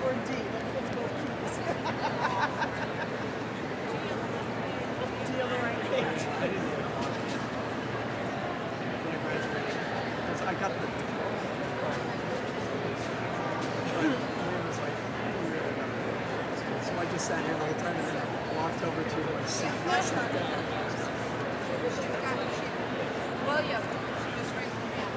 or D, that fits both keys. D on the right page. I didn't know that. When I graduated, because I got the diploma. But it was like, so I just sat here the whole time and then walked over to my seat. That's not bad. William, she just raised her hand.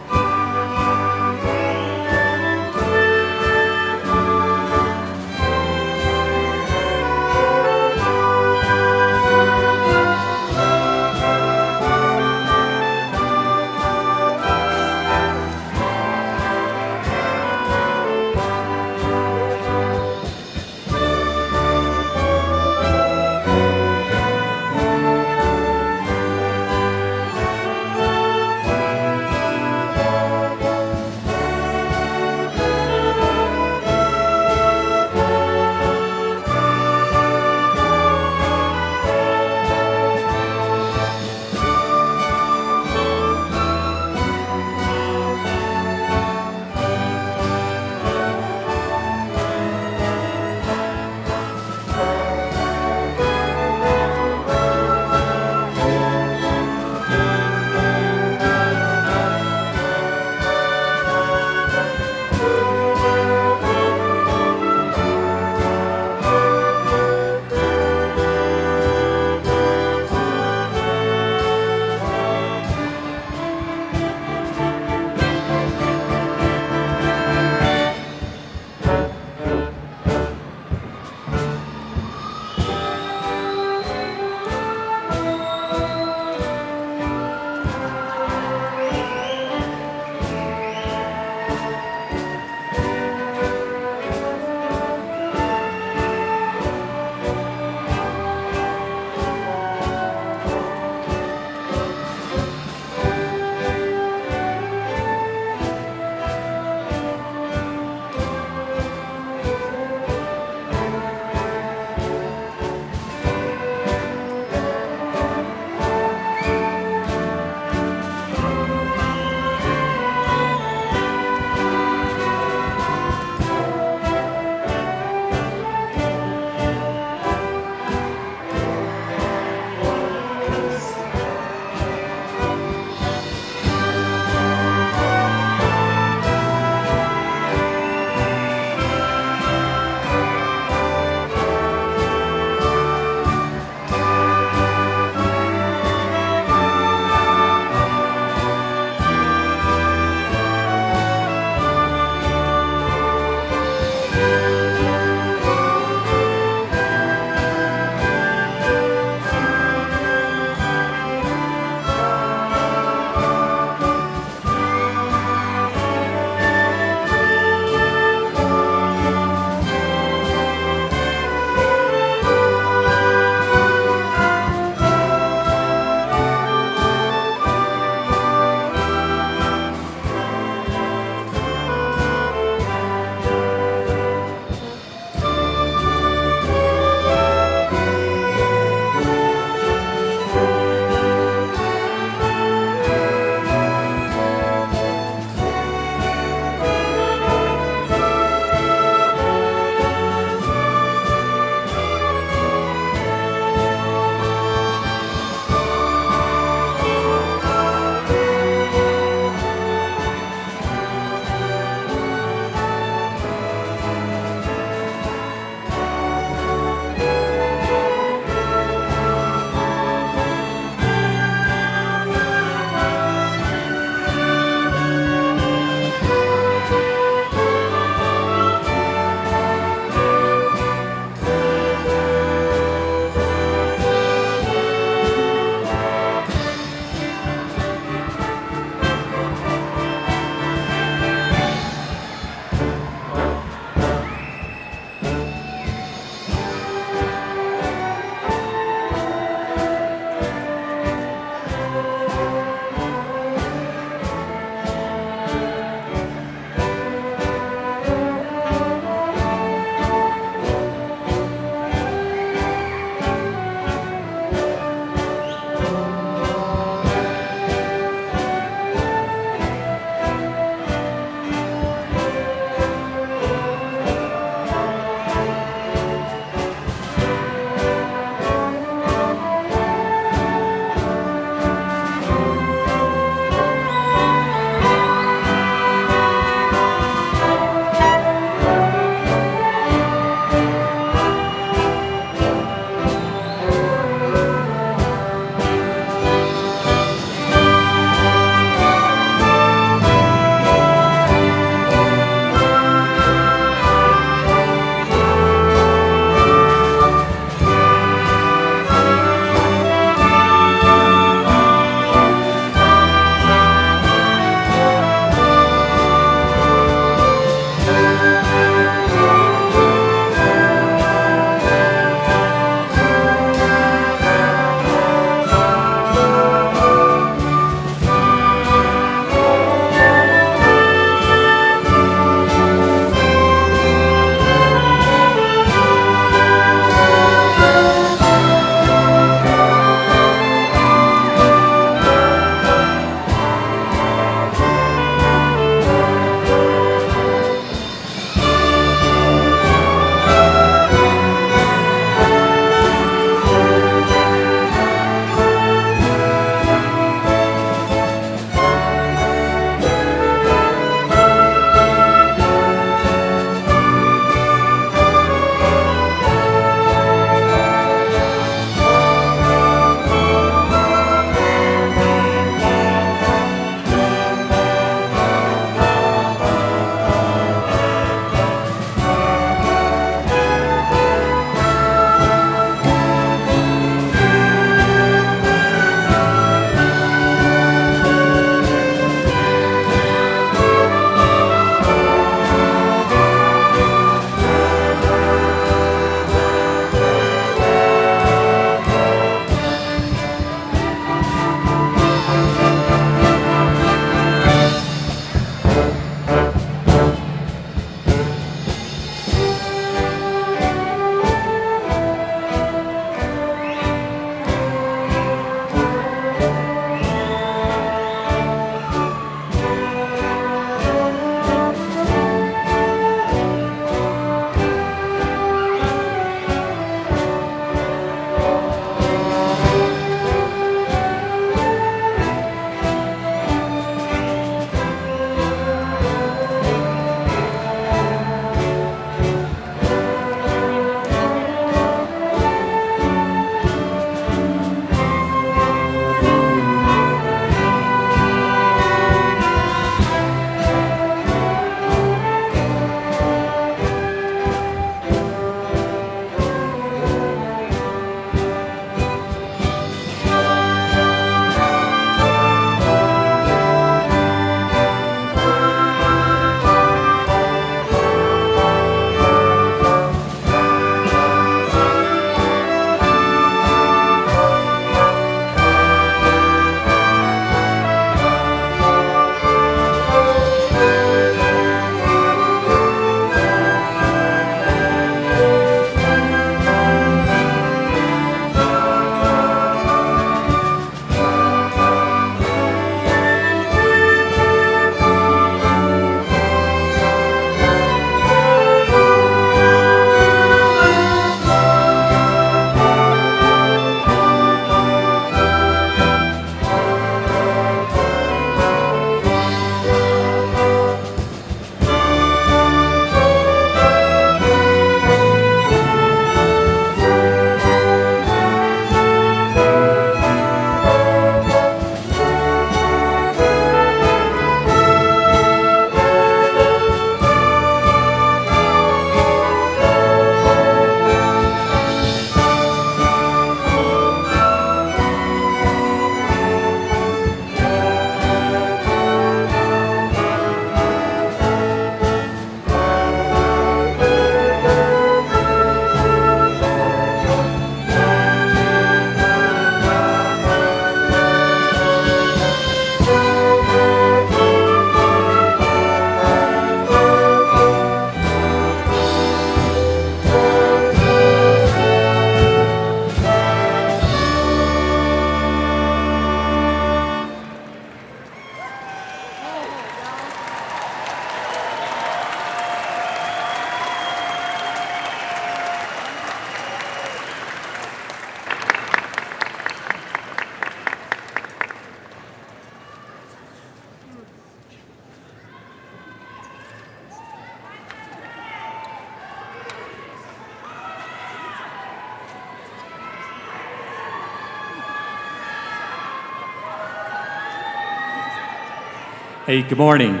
Hey, good morning,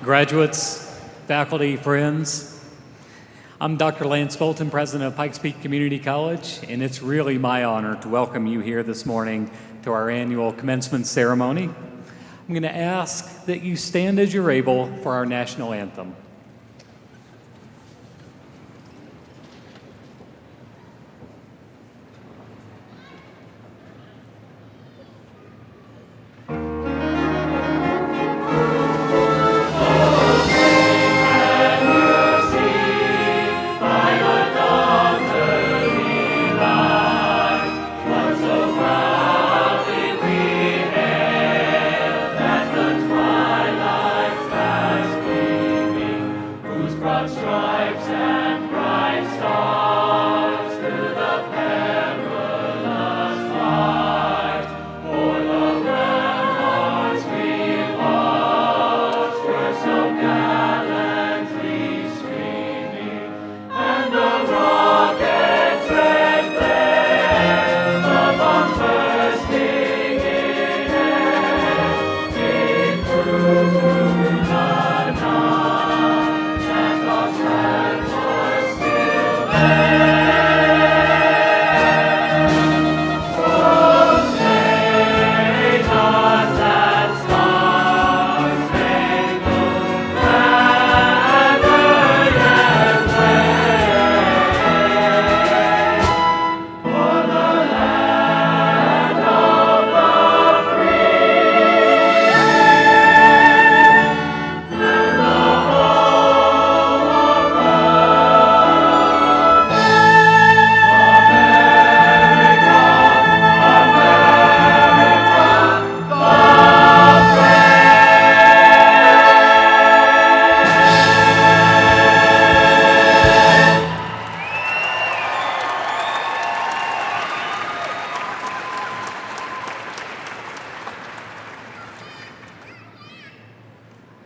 graduates, faculty, friends. I'm Dr. Lance Bolton, president of Pikes Peak Community College, and it's really my honor to welcome you here this morning to our annual commencement ceremony. I'm going to ask that you stand as you're able for our national anthem.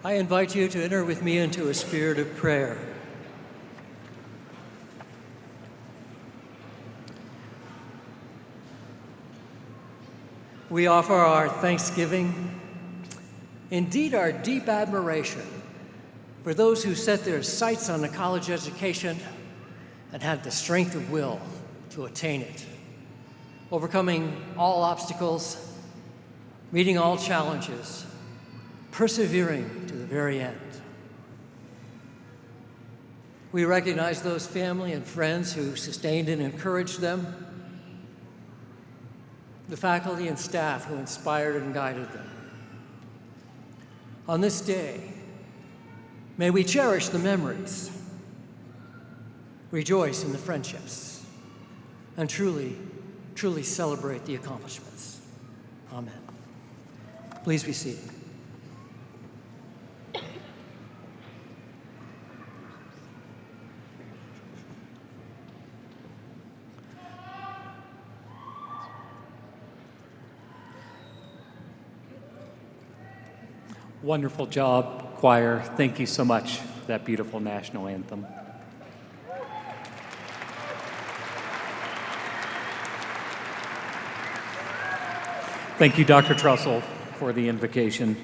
I invite you to enter with me into a spirit of prayer. We offer our thanksgiving, indeed our deep admiration, for those who set their sights on a college education and had the strength of will to attain it, overcoming all obstacles, meeting all challenges, persevering to the very end. We recognize those family and friends who sustained and encouraged them, the faculty and staff who inspired and guided them. On this day, may we cherish the memories, rejoice in the friendships, and truly celebrate the accomplishments. Amen. Please be seated. Wonderful job, choir. Thank you so much for that beautiful national anthem. Thank you, Dr. Trussell, for the invocation.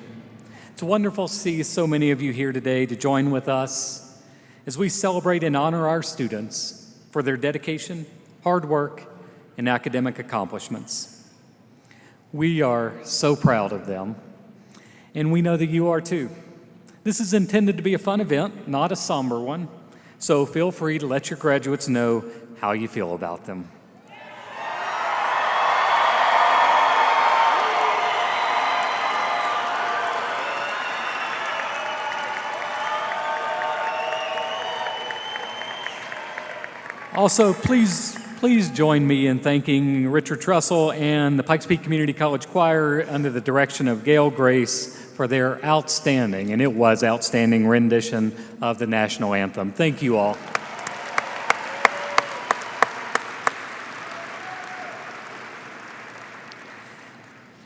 It's wonderful to see so many of you here today to join with us as we celebrate and honor our students for their dedication, hard work, and academic accomplishments. We are so proud of them, and we know that you are too. This is intended to be a fun event, not a somber one, so feel free to let your graduates know how you feel about them. Also, please join me in thanking Richard Trussell and the Pikes Peak Community College Choir under the direction of Gail Grace for their outstanding, and it was outstanding, rendition of the national anthem. Thank you all.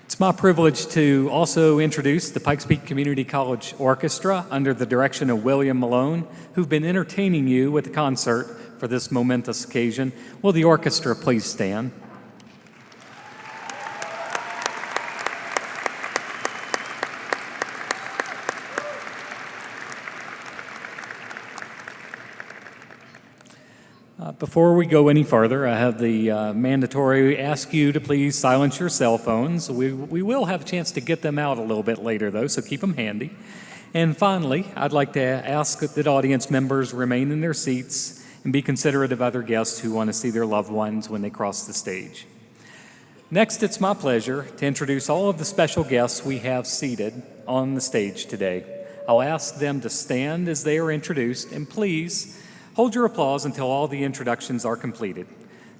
It's my privilege to also introduce the Pikes Peak Community College Orchestra under the direction of William Malone, who've been entertaining you with a concert for this momentous occasion. Will the orchestra please stand? Before we go any further, I have the mandatory ask you to please silence your cell phones. We will have a chance to get them out a little bit later, though, so keep them handy. And finally, I'd like to ask that audience members remain in their seats and be considerate of other guests who want to see their loved ones when they cross the stage. Next, it's my pleasure to introduce all of the special guests we have seated on the stage today. I'll ask them to stand as they are introduced, and please hold your applause until all the introductions are completed.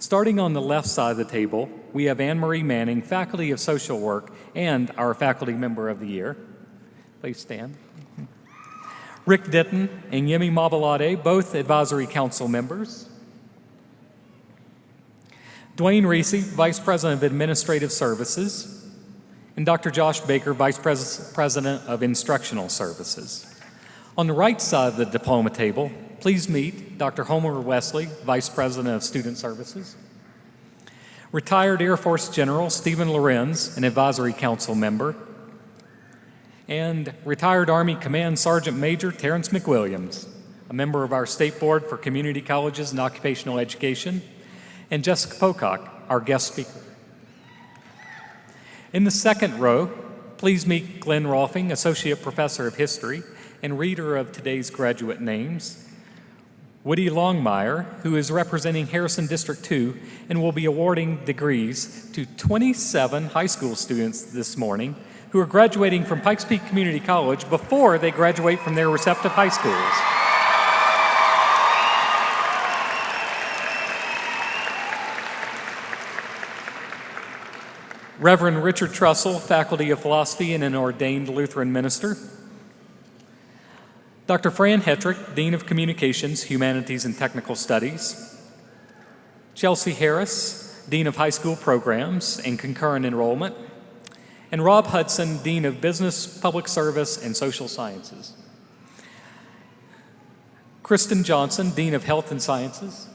Starting on the left side of the table, we have Anne-Marie Manning, Faculty of Social Work, and our Faculty Member of the Year. Please stand. Rick Ditton and Yemi Mabalade, both Advisory Council members. Dwayne Reese, Vice President of Administrative Services. And Dr. Josh Baker, Vice President of Instructional Services. On the right side of the diploma table, please meet Dr. Homer Wesley, Vice President of Student Services. Retired Air Force General Stephen Lorenz, an Advisory Council member. And retired Army Command Sergeant Major Terrence McWilliams, a member of our State Board for Community Colleges and Occupational Education. And Jessica Pocock, our guest speaker. In the second row, please meet Glenn Rolfing, Associate Professor of History and reader of today's graduate names. Woody Longmire, who is representing Harrison District 2 and will be awarding degrees to 27 high school students this morning who are graduating from Pikes Peak Community College before they graduate from their respective high schools. Reverend Richard Trussell, Faculty of Philosophy and an ordained Lutheran minister. Dr. Fran Hetrick, Dean of Communications, Humanities and Technical Studies. Chelsea Harris, Dean of High School Programs and Concurrent Enrollment. And Rob Hudson, Dean of Business, Public Service and Social Sciences. Kristen Johnson, Dean of Health and Sciences.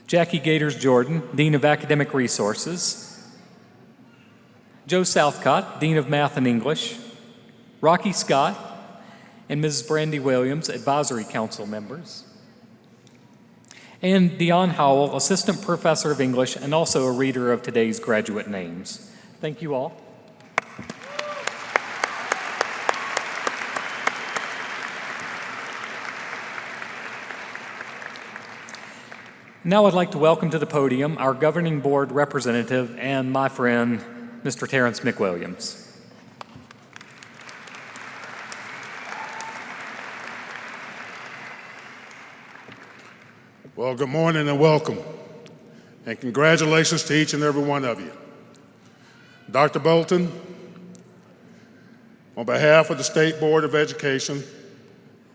Jackie Gators Jordan, Dean of Academic Resources. Joe Southcott, Dean of Math and English. Rocky Scott and Mrs. Brandy Williams, Advisory Council members. And Dion Howell, Assistant Professor of English and also a reader of today's graduate names. Thank you all. Now I'd like to welcome to the podium our governing board representative and my friend, Mr. Terrence McWilliams. Well, good morning and welcome, and congratulations to each and every one of you. Dr. Bolton, on behalf of the State Board of Education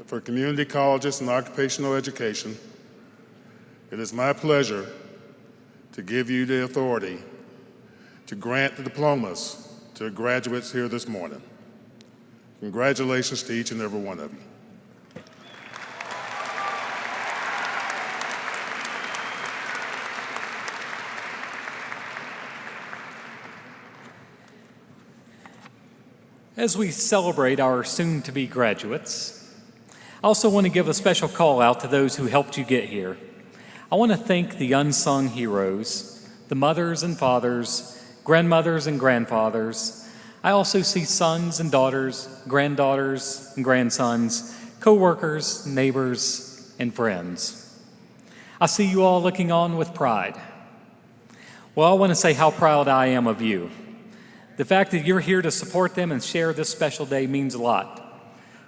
for Community Colleges and Occupational Education, it is my pleasure to give you the authority to grant the diplomas to graduates here this morning. Congratulations to each and every one of you. As we celebrate our soon-to-be graduates, I also want to give a special call out to those who helped you get here. I want to thank the unsung heroes, the mothers and fathers, grandmothers and grandfathers. I also see sons and daughters, granddaughters and grandsons, co-workers, neighbors, and friends. I see you all looking on with pride. Well, I want to say how proud I am of you. The fact that you're here to support them and share this special day means a lot.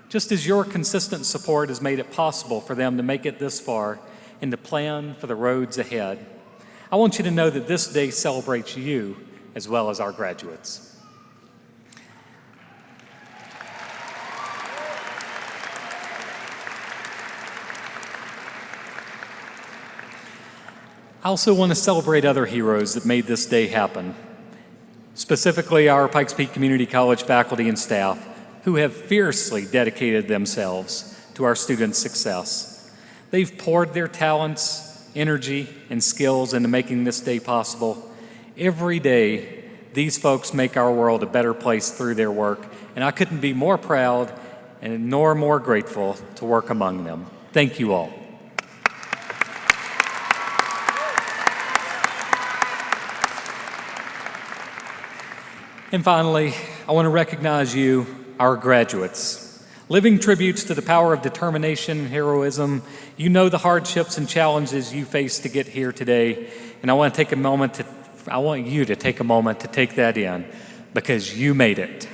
Just as your consistent support has made it possible for them to make it this far and to plan for the roads ahead, I want you to know that this day celebrates you as well as our graduates. I also want to celebrate other heroes that made this day happen, specifically our Pikes Peak Community College faculty and staff who have fiercely dedicated themselves to our students' success. They've poured their talents, energy, and skills into making this day possible. Every day, these folks make our world a better place through their work, and I couldn't be more proud and nor more grateful to work among them. Thank you all. And finally, I want to recognize you, our graduates. Living tributes to the power of determination and heroism, you know the hardships and challenges you faced to get here today, and I want you to take a moment to take that in, because you made it.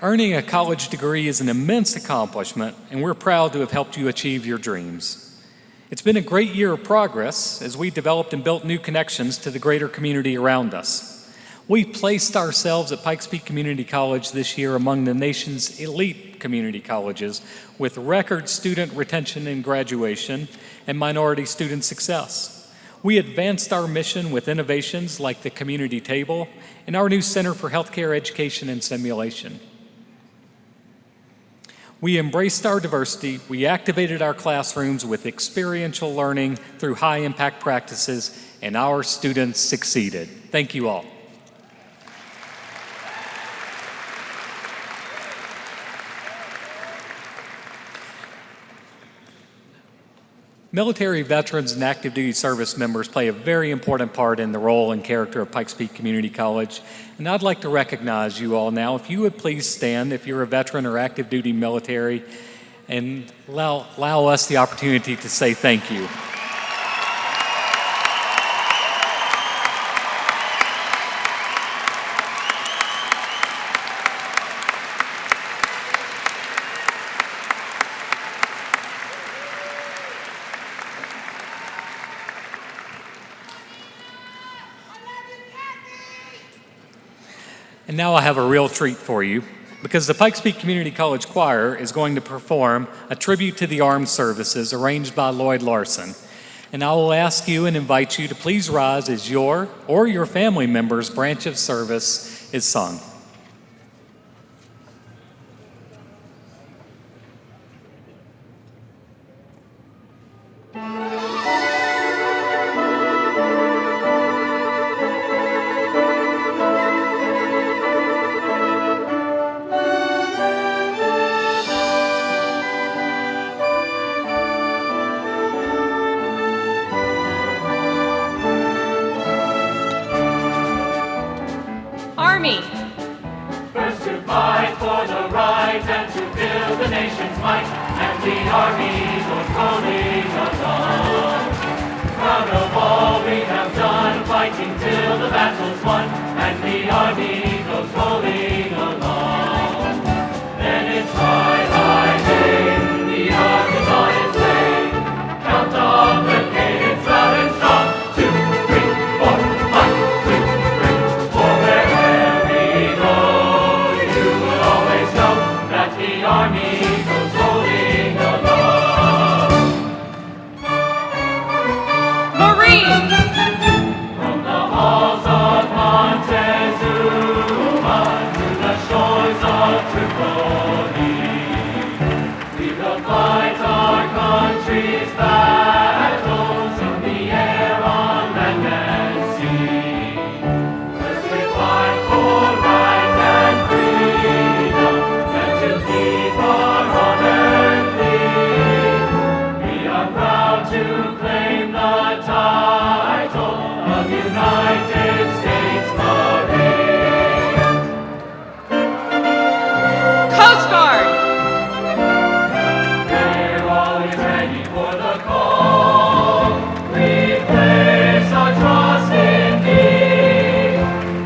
Earning a college degree is an immense accomplishment, and we're proud to have helped you achieve your dreams. It's been a great year of progress as we developed and built new connections to the greater community around us. We placed ourselves at Pikes Peak Community College this year among the nation's elite community colleges with record student retention and graduation and minority student success. We advanced our mission with innovations like the Community Table and our new Center for Healthcare Education and Simulation. We embraced our diversity, we activated our classrooms with experiential learning through high-impact practices, and our students succeeded. Thank you all. Military veterans and active duty service members play a very important part in the role and character of Pikes Peak Community College, and I'd like to recognize you all now. If you would please stand if you're a veteran or active duty military, and allow us the opportunity to say thank you. And now I have a real treat for you, because the Pikes Peak Community College Choir is going to perform a tribute to the armed services arranged by Lloyd Larson. And I will ask you and invite you to please rise as your or your family member's branch of service is sung. Army. First to fight for the right and to build the nation's might, and the army goes rolling along. Proud of all we have done, fighting till the battle's won, and the army goes rolling along. Then it's high, high day, the army's on its way. Count off the cadence loud and strong. 2, 3, 4, 1, 2, 3, 4. Wherever we go, you will always know that the army goes rolling along. Marine. From the halls of Montezuma to the shores of Tripoli, we will fight our country's battles in the air, on land and sea. First we fight for right and freedom, and to keep our honor clean. We are proud to claim the title of United States Marine. Coast Guard. We're always ready for the call. We place our trust in Thee.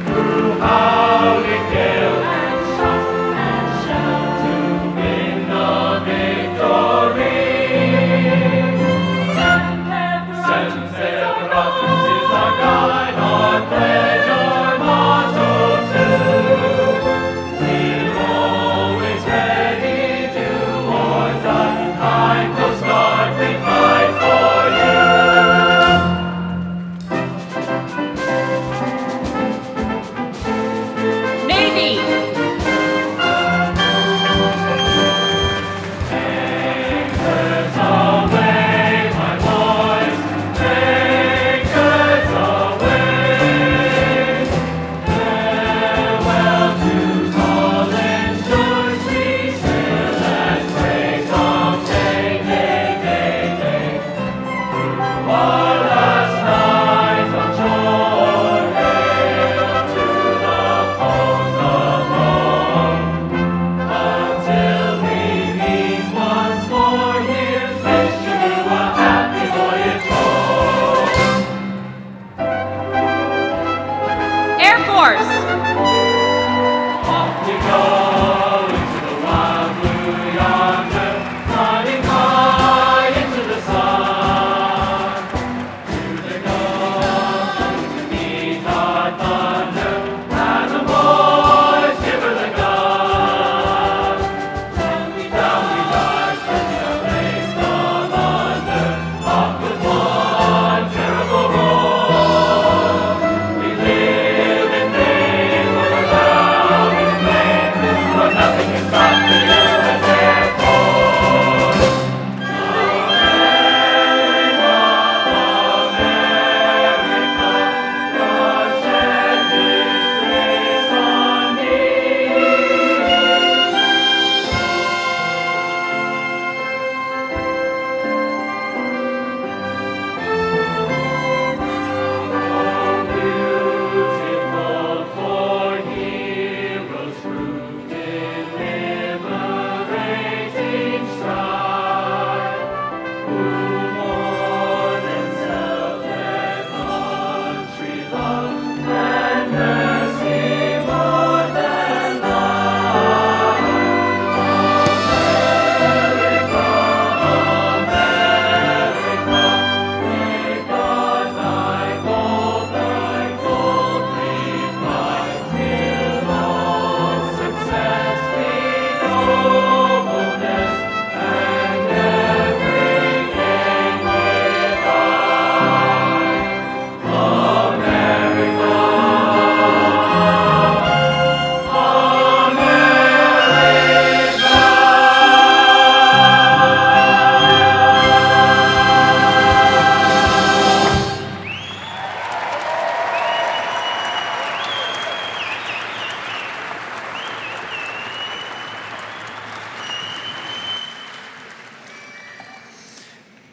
Through howling gale and shout to win the victory. San Pedro is our guide, our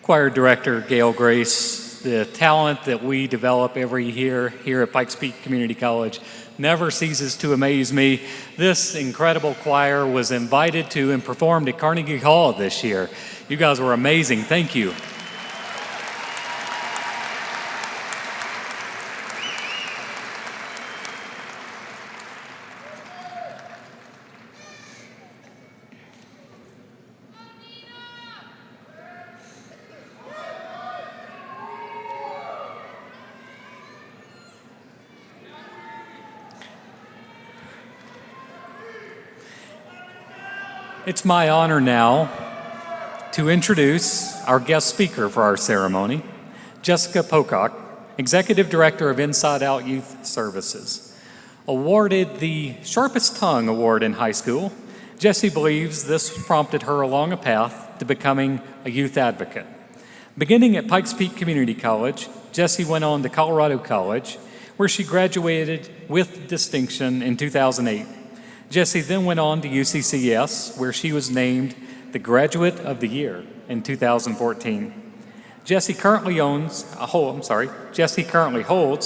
Choir Director Gail Grace, the talent that we develop every year here at Pikes Peak Community College never ceases to amaze me. This incredible choir was invited to and performed at Carnegie Hall this year. You guys were amazing. Thank you. It's my honor now to introduce our guest speaker for our ceremony, Jessica Pocock, Executive Director of Inside Out Youth Services. Awarded the Sharpest Tongue Award in high school, Jessie believes this prompted her along a path to becoming a youth advocate. Beginning at Pikes Peak Community College, Jessie went on to Colorado College, where she graduated with distinction in 2008. Jessie then went on to UCCS, where she was named the Graduate of the Year in 2014. Jessie currently holds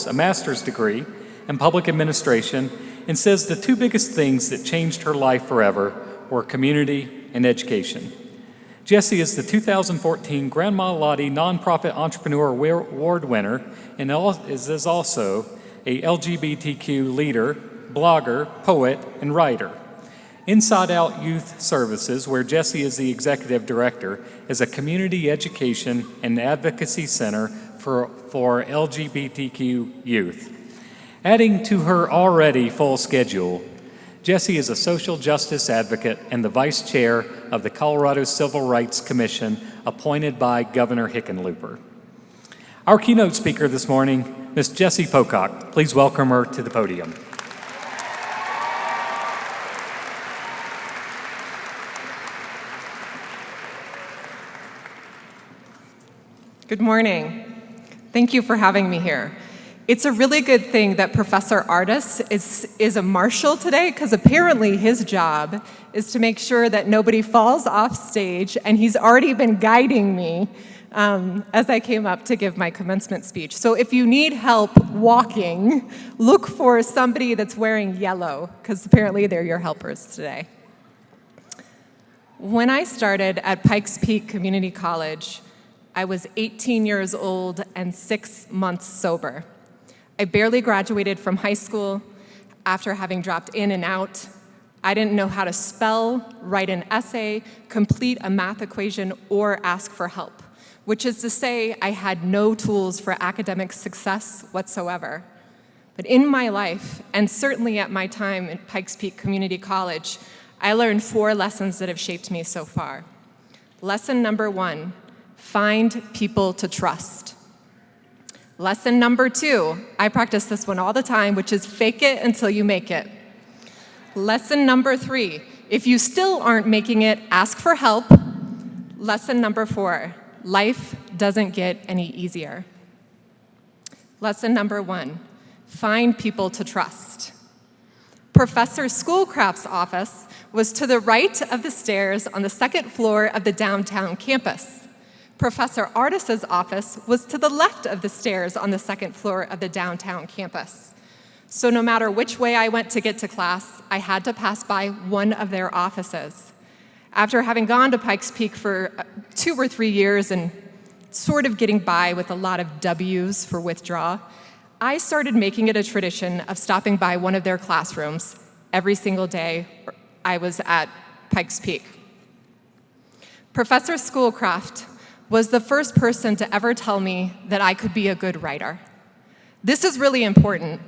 a master's degree in public administration and says the two biggest things that changed her life forever were community and education. Jessie is the 2014 Grandma Lottie Nonprofit Entrepreneur Award winner and is also a LGBTQ leader, blogger, poet, and writer. Inside Out Youth Services, where Jessie is the executive director, is a community education and advocacy center for LGBTQ youth. Adding to her already full schedule, Jessie is a social justice advocate and the vice chair of the Colorado Civil Rights Commission appointed by Governor Hickenlooper. Our keynote speaker this morning, Ms. Jessie Pocock. Please welcome her to the podium. Good morning. Thank you for having me here. It's a really good thing that Professor Artis is a marshal today, because apparently his job is to make sure that nobody falls off stage, and he's already been guiding me as I came up to give my commencement speech. So if you need help walking, look for somebody that's wearing yellow, because apparently they're your helpers today. When I started at Pikes Peak Community College, I was 18 years old and 6 months sober. I barely graduated from high school after having dropped in and out. I didn't know how to spell, write an essay, complete a math equation, or ask for help, which is to say I had no tools for academic success whatsoever. But in my life, and certainly at my time at Pikes Peak Community College, I learned 4 lessons that have shaped me so far. Lesson number 1, find people to trust. Lesson number 2, I practice this one all the time, which is fake it until you make it. Lesson number 3, if you still aren't making it, ask for help. Lesson number 4, life doesn't get any easier. Lesson number 1, find people to trust. Professor Schoolcraft's office was to the right of the stairs on the 2nd floor of the downtown campus. Professor Artis's office was to the left of the stairs on the 2nd floor of the downtown campus. So no matter which way I went to get to class, I had to pass by one of their offices. After having gone to Pikes Peak for 2 or 3 years and sort of getting by with a lot of W's for withdraw, I started making it a tradition of stopping by one of their classrooms every single day I was at Pikes Peak. Professor Schoolcraft was the first person to ever tell me that I could be a good writer. This is really important.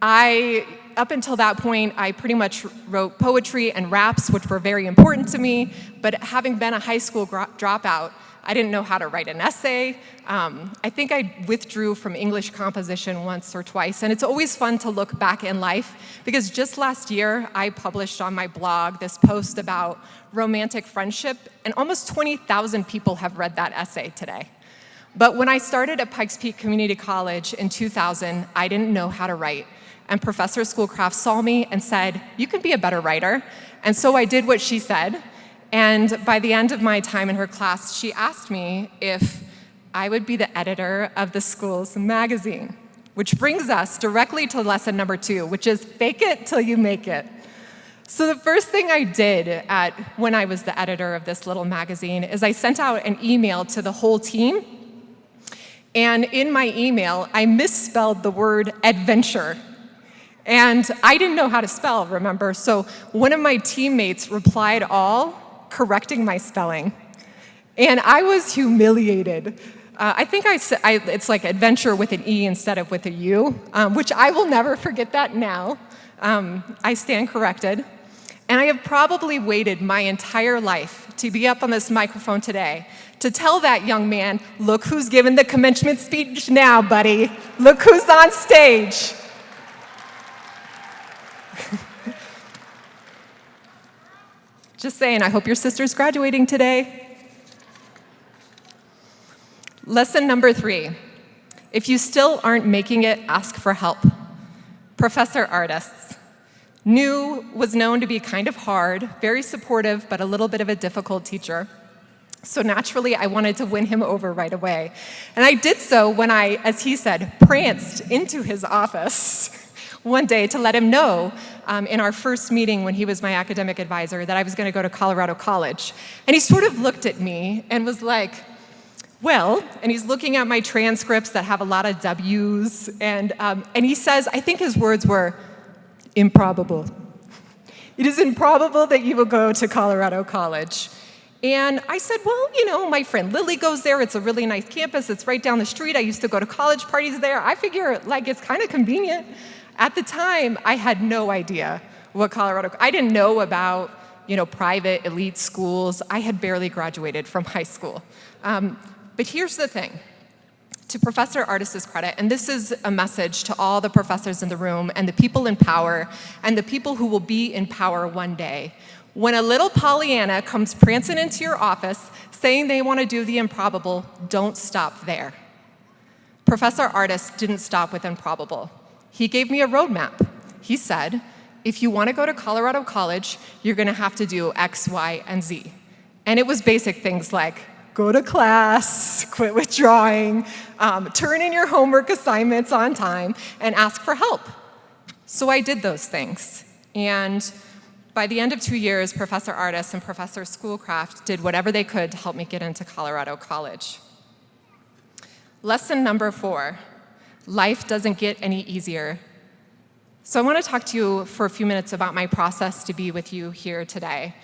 Up until that point, I pretty much wrote poetry and raps, which were very important to me, but having been a high school dropout, I didn't know how to write an essay. I think I withdrew from English composition once or twice, and it's always fun to look back in life, because just last year, I published on my blog this post about romantic friendship, and almost 20,000 people have read that essay today. But when I started at Pikes Peak Community College in 2000, I didn't know how to write, and Professor Schoolcraft saw me and said, "You can be a better writer," and so I did what she said. And by the end of my time in her class, she asked me if I would be the editor of the school's magazine. Which brings us directly to lesson number 2, which is fake it till you make it. So the first thing I did when I was the editor of this little magazine is I sent out an email to the whole team. And in my email, I misspelled the word adventure. And I didn't know how to spell, remember? So one of my teammates replied all, correcting my spelling. And I was humiliated. I think it's like adventure with an E instead of with a U, which I will never forget that now. I stand corrected. And I have probably waited my entire life to be up on this microphone today to tell that young man, look who's giving the commencement speech now, buddy. Look who's on stage. Just saying, I hope your sister's graduating today. Lesson number 3, if you still aren't making it, ask for help. Professor Artis was known to be kind of hard, very supportive, but a little bit of a difficult teacher. So naturally, I wanted to win him over right away. And I did so when I, as he said, pranced into his office one day to let him know in our first meeting when he was my academic advisor that I was going to go to Colorado College. And he sort of looked at me and was like, well, and he's looking at my transcripts that have a lot of W's, and he says, I think his words were, improbable. It is improbable that you will go to Colorado College. And I said, well, you know, my friend Lily goes there. It's a really nice campus. It's right down the street. I used to go to college parties there. I figure, like, it's kind of convenient. At the time, I had no idea what I didn't know about, you know, private elite schools. I had barely graduated from high school. But here's the thing, to Professor Artis's credit, and this is a message to all the professors in the room and the people in power and the people who will be in power one day. When a little Pollyanna comes prancing into your office saying they want to do the improbable, don't stop there. Professor Artis didn't stop with improbable. He gave me a roadmap. He said, if you want to go to Colorado College, you're going to have to do X, Y, and Z. And it was basic things like, go to class, quit withdrawing, turn in your homework assignments on time, and ask for help. So I did those things. And by the end of 2 years, Professor Artis and Professor Schoolcraft did whatever they could to help me get into Colorado College. Lesson number 4, life doesn't get any easier. So I want to talk to you for a few minutes about my process to be with you here today.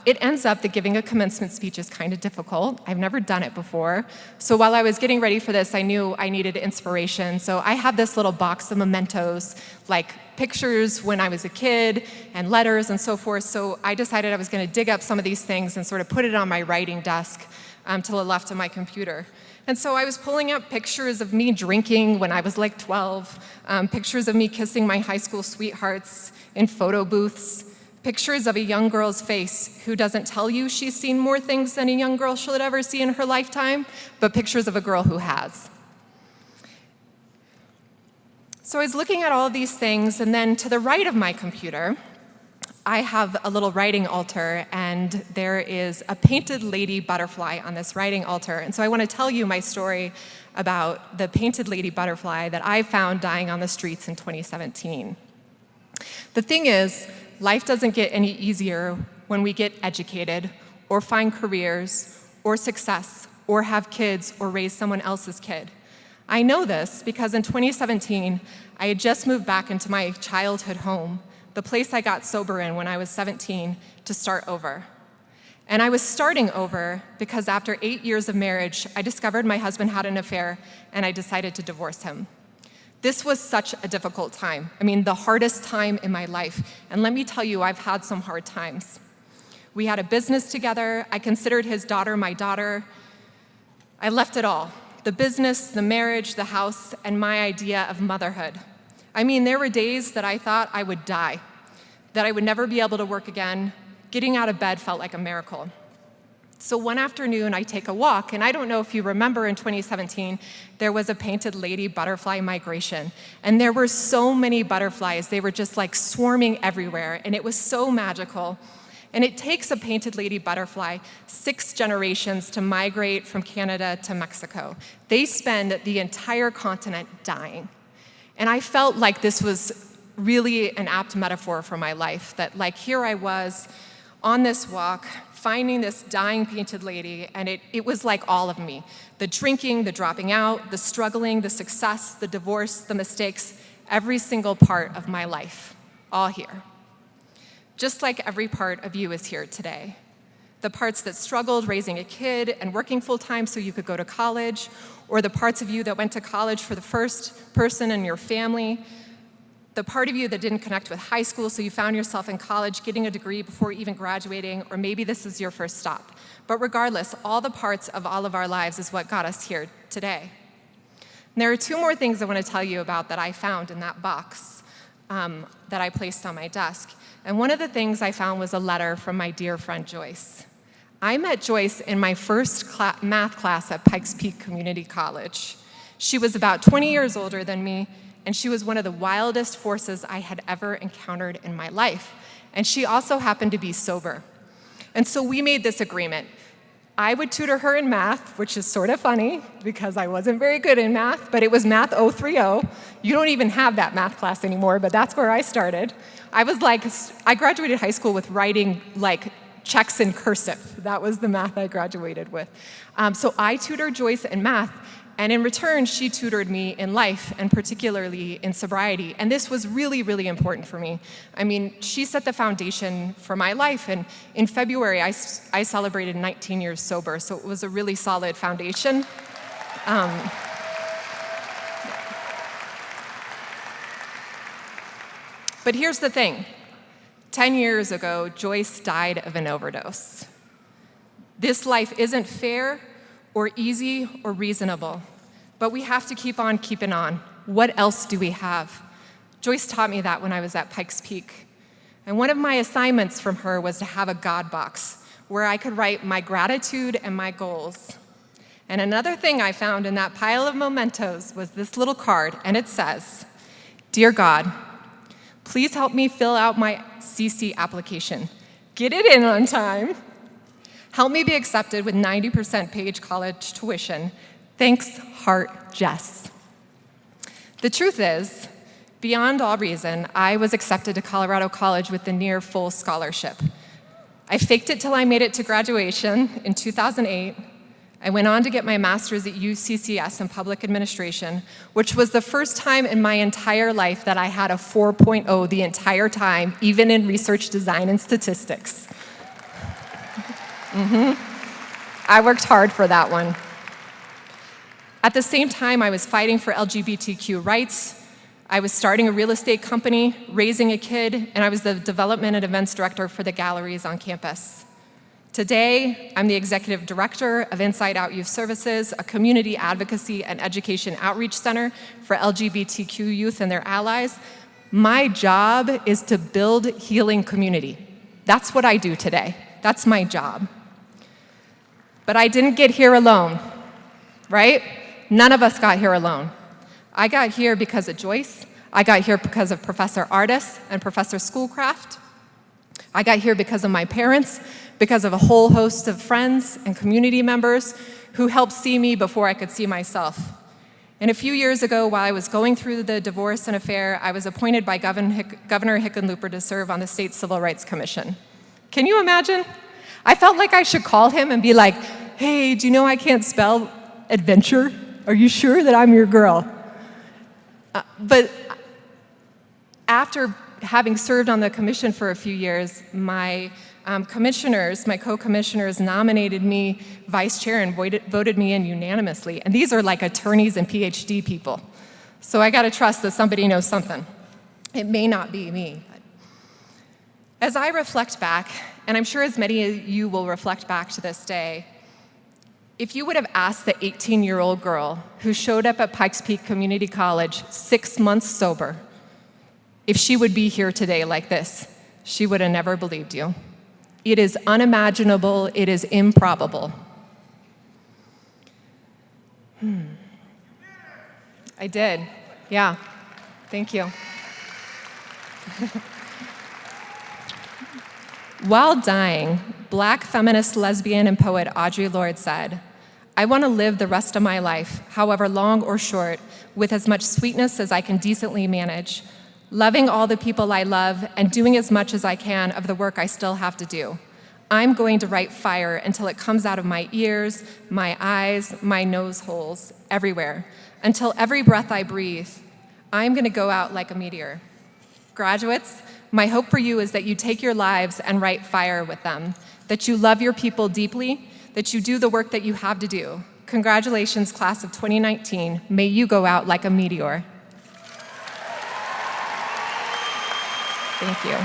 It ends up that giving a commencement speech is kind of difficult. I've never done it before. So while I was getting ready for this, I knew I needed inspiration. So I have this little box of mementos, like pictures when I was a kid and letters and so forth. So I decided I was going to dig up some of these things and sort of put it on my writing desk to the left of my computer. And so I was pulling up pictures of me drinking when I was like 12, pictures of me kissing my high school sweethearts in photo booths, pictures of a young girl's face who doesn't tell you she's seen more things than a young girl should ever see in her lifetime, but pictures of a girl who has. So I was looking at all of these things, and then to the right of my computer, I have a little writing altar, and there is a painted lady butterfly on this writing altar. And so I want to tell you my story about the painted lady butterfly that I found dying on the streets in 2017. The thing is, life doesn't get any easier when we get educated, or find careers, or success, or have kids, or raise someone else's kid. I know this because in 2017, I had just moved back into my childhood home, the place I got sober in when I was 17, to start over. And I was starting over because after 8 years of marriage, I discovered my husband had an affair, and I decided to divorce him. This was such a difficult time. I mean, the hardest time in my life. And let me tell you, I've had some hard times. We had a business together. I considered his daughter my daughter. I left it all. The business, the marriage, the house, and my idea of motherhood. I mean, there were days that I thought I would die, that I would never be able to work again. Getting out of bed felt like a miracle. So one afternoon, I take a walk, and I don't know if you remember in 2017, there was a painted lady butterfly migration, and there were so many butterflies. They were just like swarming everywhere, and it was so magical. And it takes a painted lady butterfly 6 generations to migrate from Canada to Mexico. They spend the entire continent dying. And I felt like this was really an apt metaphor for my life, that like here I was on this walk, finding this dying painted lady, and it was like all of me. The drinking, the dropping out, the struggling, the success, the divorce, the mistakes, every single part of my life, all here. Just like every part of you is here today. The parts that struggled raising a kid and working full-time so you could go to college, or the parts of you that went to college for the first person in your family, the part of you that didn't connect with high school, so you found yourself in college getting a degree before even graduating, or maybe this is your first stop. But regardless, all the parts of all of our lives is what got us here today. And there are 2 more things I want to tell you about that I found in that box that I placed on my desk. And one of the things I found was a letter from my dear friend Joyce. I met Joyce in my first math class at Pikes Peak Community College. She was about 20 years older than me, and she was one of the wildest forces I had ever encountered in my life. And she also happened to be sober. And so we made this agreement. I would tutor her in math, which is sort of funny because I wasn't very good in math, but it was Math 030. You don't even have that math class anymore, but that's where I started. I graduated high school with writing like checks in cursive. That was the math I graduated with. So I tutored Joyce in math, and in return, she tutored me in life, and particularly in sobriety. And this was really, really important for me. I mean, she set the foundation for my life, and in February, I celebrated 19 years sober, so it was a really solid foundation. But here's the thing. 10 years ago, Joyce died of an overdose. This life isn't fair or easy or reasonable, but we have to keep on keeping on. What else do we have? Joyce taught me that when I was at Pikes Peak. And one of my assignments from her was to have a God box where I could write my gratitude and my goals. And another thing I found in that pile of mementos was this little card, and it says, "Dear God, please help me fill out my CC application. Get it in on time. Help me be accepted with 90% paid college tuition. Thanks, heart, Jess." The truth is, beyond all reason, I was accepted to Colorado College with the near full scholarship. I faked it till I made it to graduation in 2008. I went on to get my master's at UCCS in public administration, which was the first time in my entire life that I had a 4.0 the entire time, even in research design and statistics. I worked hard for that one. At the same time, I was fighting for LGBTQ rights. I was starting a real estate company, raising a kid, and I was the development and events director for the galleries on campus. Today, I'm the executive director of Inside Out Youth Services, a community advocacy and education outreach center for LGBTQ youth and their allies. My job is to build healing community. That's what I do today. That's my job. But I didn't get here alone, right? None of us got here alone. I got here because of Joyce. I got here because of Professor Artis and Professor Schoolcraft. I got here because of my parents, because of a whole host of friends and community members who helped see me before I could see myself. And a few years ago, while I was going through the divorce and affair, I was appointed by Governor Hickenlooper to serve on the State Civil Rights Commission. Can you imagine? I felt like I should call him and be like, "Hey, do you know I can't spell adventure? Are you sure that I'm your girl?" But after having served on the commission for a few years, my co-commissioners nominated me vice chair and voted me in unanimously. And these are like attorneys and PhD people. So I gotta trust that somebody knows something. It may not be me. As I reflect back, and I'm sure as many of you will reflect back to this day, if you would have asked the 18-year-old girl who showed up at Pikes Peak Community College 6 months sober, if she would be here today like this, she would have never believed you. It is unimaginable, it is improbable. I did, yeah, thank you. While dying, Black feminist, lesbian, and poet Audre Lorde said, "I want to live the rest of my life, however long or short, with as much sweetness as I can decently manage, loving all the people I love and doing as much as I can of the work I still have to do. I'm going to write fire until it comes out of my ears, my eyes, my nose holes, everywhere, until every breath I breathe. I'm going to go out like a meteor." Graduates, my hope for you is that you take your lives and write fire with them, that you love your people deeply, that you do the work that you have to do. Congratulations, class of 2019. May you go out like a meteor. Thank you.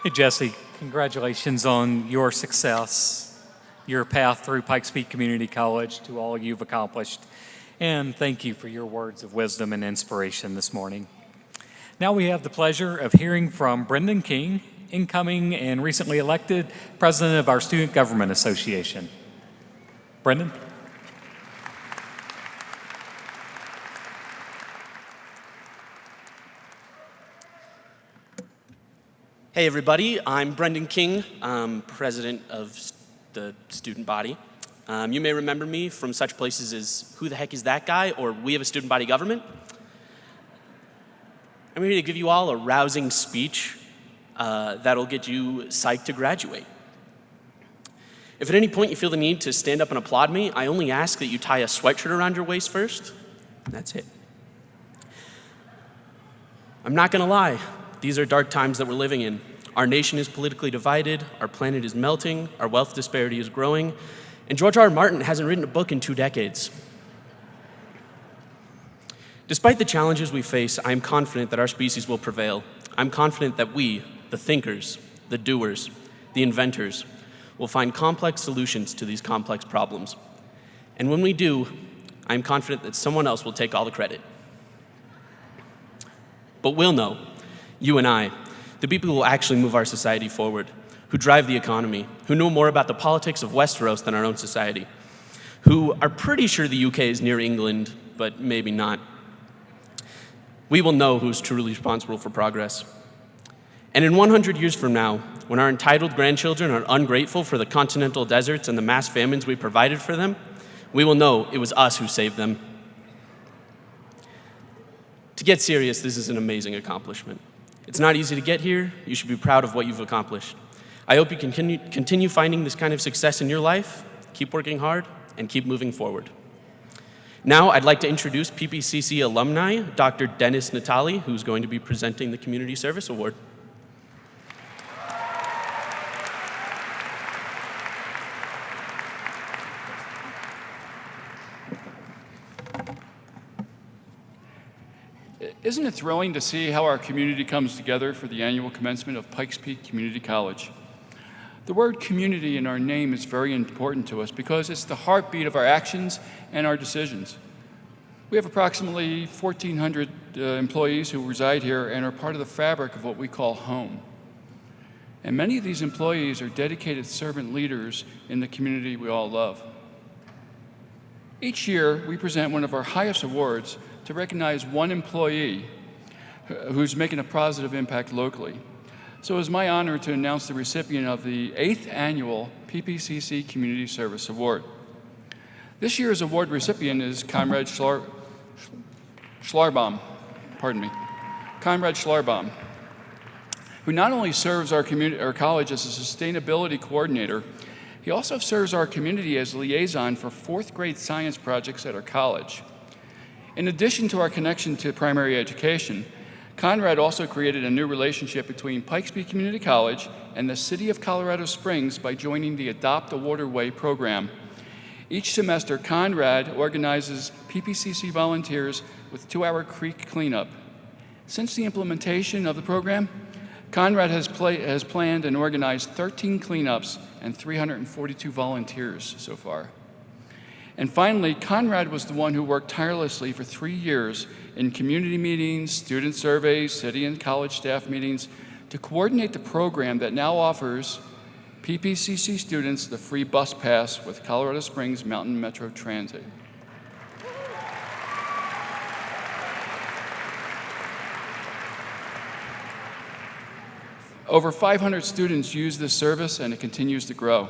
Hey, Jesse, congratulations on your success, your path through Pikes Peak Community College, to all you've accomplished. And thank you for your words of wisdom and inspiration this morning. Now we have the pleasure of hearing from Brendan King, incoming and recently elected president of our Student Government Association. Brendan? Hey everybody, I'm Brendan King. I'm president of the student body. You may remember me from such places as "Who the heck is that guy?" or "We have a student body government." I'm here to give you all a rousing speech that'll get you psyched to graduate. If at any point you feel the need to stand up and applaud me, I only ask that you tie a sweatshirt around your waist first. That's it. I'm not gonna lie. These are dark times that we're living in. Our nation is politically divided, our planet is melting, our wealth disparity is growing, and George R. R. Martin hasn't written a book in 2 decades. Despite the challenges we face, I am confident that our species will prevail. I'm confident that we, the thinkers, the doers, the inventors, will find complex solutions to these complex problems. And when we do, I'm confident that someone else will take all the credit. But we'll know. You and I, the people who will actually move our society forward, who drive the economy, who know more about the politics of Westeros than our own society, who are pretty sure the UK is near England, but maybe not. We will know who's truly responsible for progress. And in 100 years from now, when our entitled grandchildren are ungrateful for the continental deserts and the mass famines we provided for them, we will know it was us who saved them. To get serious, this is an amazing accomplishment. It's not easy to get here. You should be proud of what you've accomplished. I hope you can continue finding this kind of success in your life, keep working hard, and keep moving forward. Now, I'd like to introduce PPCC alumni, Dr. Dennis Natali, who's going to be presenting the Community Service Award. Isn't it thrilling to see how our community comes together for the annual commencement of Pikes Peak Community College? The word community in our name is very important to us because it's the heartbeat of our actions and our decisions. We have approximately 1,400 employees who reside here and are part of the fabric of what we call home. And many of these employees are dedicated servant leaders in the community we all love. Each year, we present one of our highest awards to recognize one employee who's making a positive impact locally. So it's my honor to announce the recipient of the 8th Annual PPCC Community Service Award. This year's award recipient is Comrade Schlarbaum, Comrade Schlarbaum, who not only serves our college as a sustainability coordinator, he also serves our community as liaison for 4th grade science projects at our college. In addition to our connection to primary education, Conrad also created a new relationship between Pikes Peak Community College and the City of Colorado Springs by joining the Adopt a Waterway program. Each semester, Conrad organizes PPCC volunteers with 2-hour creek cleanup. Since the implementation of the program, Conrad has planned and organized 13 cleanups and 342 volunteers so far. And finally, Conrad was the one who worked tirelessly for 3 years in community meetings, student surveys, city and college staff meetings to coordinate the program that now offers PPCC students the free bus pass with Colorado Springs Mountain Metro Transit. Over 500 students use this service, and it continues to grow.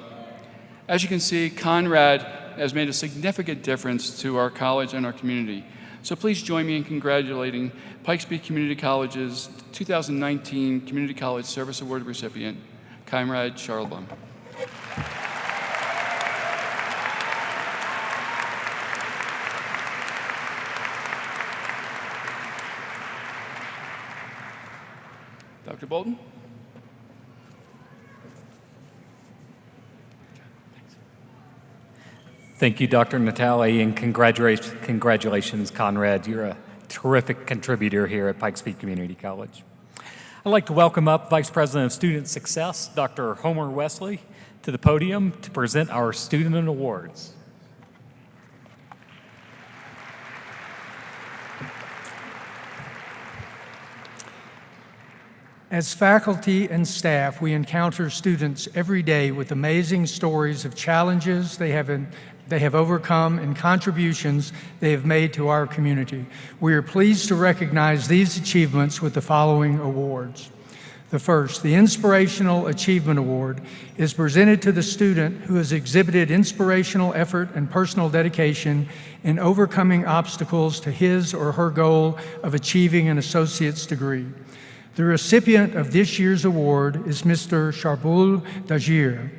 As you can see, Conrad has made a significant difference to our college and our community. So please join me in congratulating Pikes Peak Community College's 2019 Community College Service Award recipient, Conrad Schlarbom. Dr. Bolton? Thank you, Dr. Natale, and congratulations, Conrad. You're a terrific contributor here at Pikes Peak Community College. I'd like to welcome up Vice President of Student Success, Dr. Homer Wesley, to the podium to present our student awards. As faculty and staff, we encounter students every day with amazing stories of challenges they have overcome and contributions they have made to our community. We are pleased to recognize these achievements with the following awards. The first, the Inspirational Achievement Award, is presented to the student who has exhibited inspirational effort and personal dedication in overcoming obstacles to his or her goal of achieving an associate's degree. The recipient of this year's award is Mr. Charbul Dagir.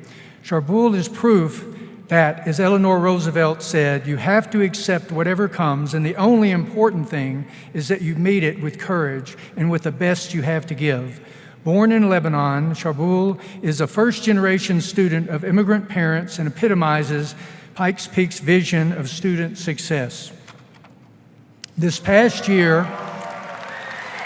Charbul is proof that, as Eleanor Roosevelt said, you have to accept whatever comes, and the only important thing is that you meet it with courage and with the best you have to give. Born in Lebanon, Charbul is a first-generation student of immigrant parents and epitomizes Pikes Peak's vision of student success. This past year,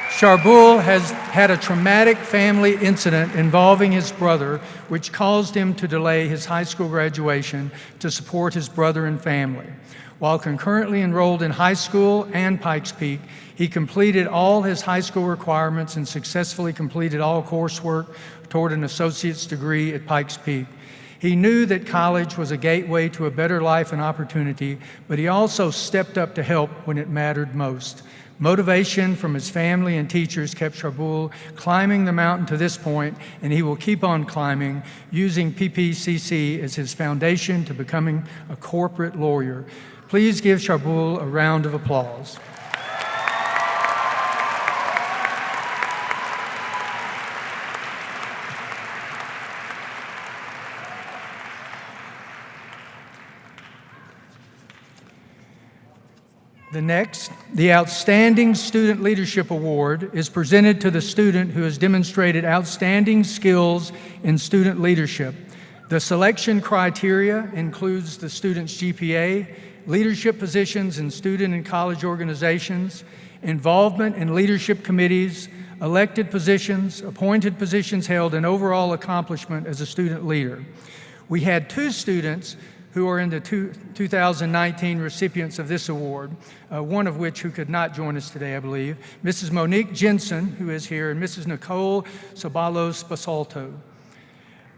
Charbul has had a traumatic family incident involving his brother, which caused him to delay his high school graduation to support his brother and family. While concurrently enrolled in high school and Pikes Peak, he completed all his high school requirements and successfully completed all coursework toward an associate's degree at Pikes Peak. He knew that college was a gateway to a better life and opportunity, but he also stepped up to help when it mattered most. Motivation from his family and teachers kept Charbul climbing the mountain to this point, and he will keep on climbing, using PPCC as his foundation to becoming a corporate lawyer. Please give Charbul a round of applause. The next, the Outstanding Student Leadership Award, is presented to the student who has demonstrated outstanding skills in student leadership. The selection criteria includes the student's GPA, leadership positions in student and college organizations, involvement in leadership committees, elected positions, appointed positions held, and overall accomplishment as a student leader. We had two students who are in the 2019 recipients of this award, one of which who could not join us today, I believe, Mrs. Monique Jensen, who is here, and Mrs. Nicole Sabalos Basalto.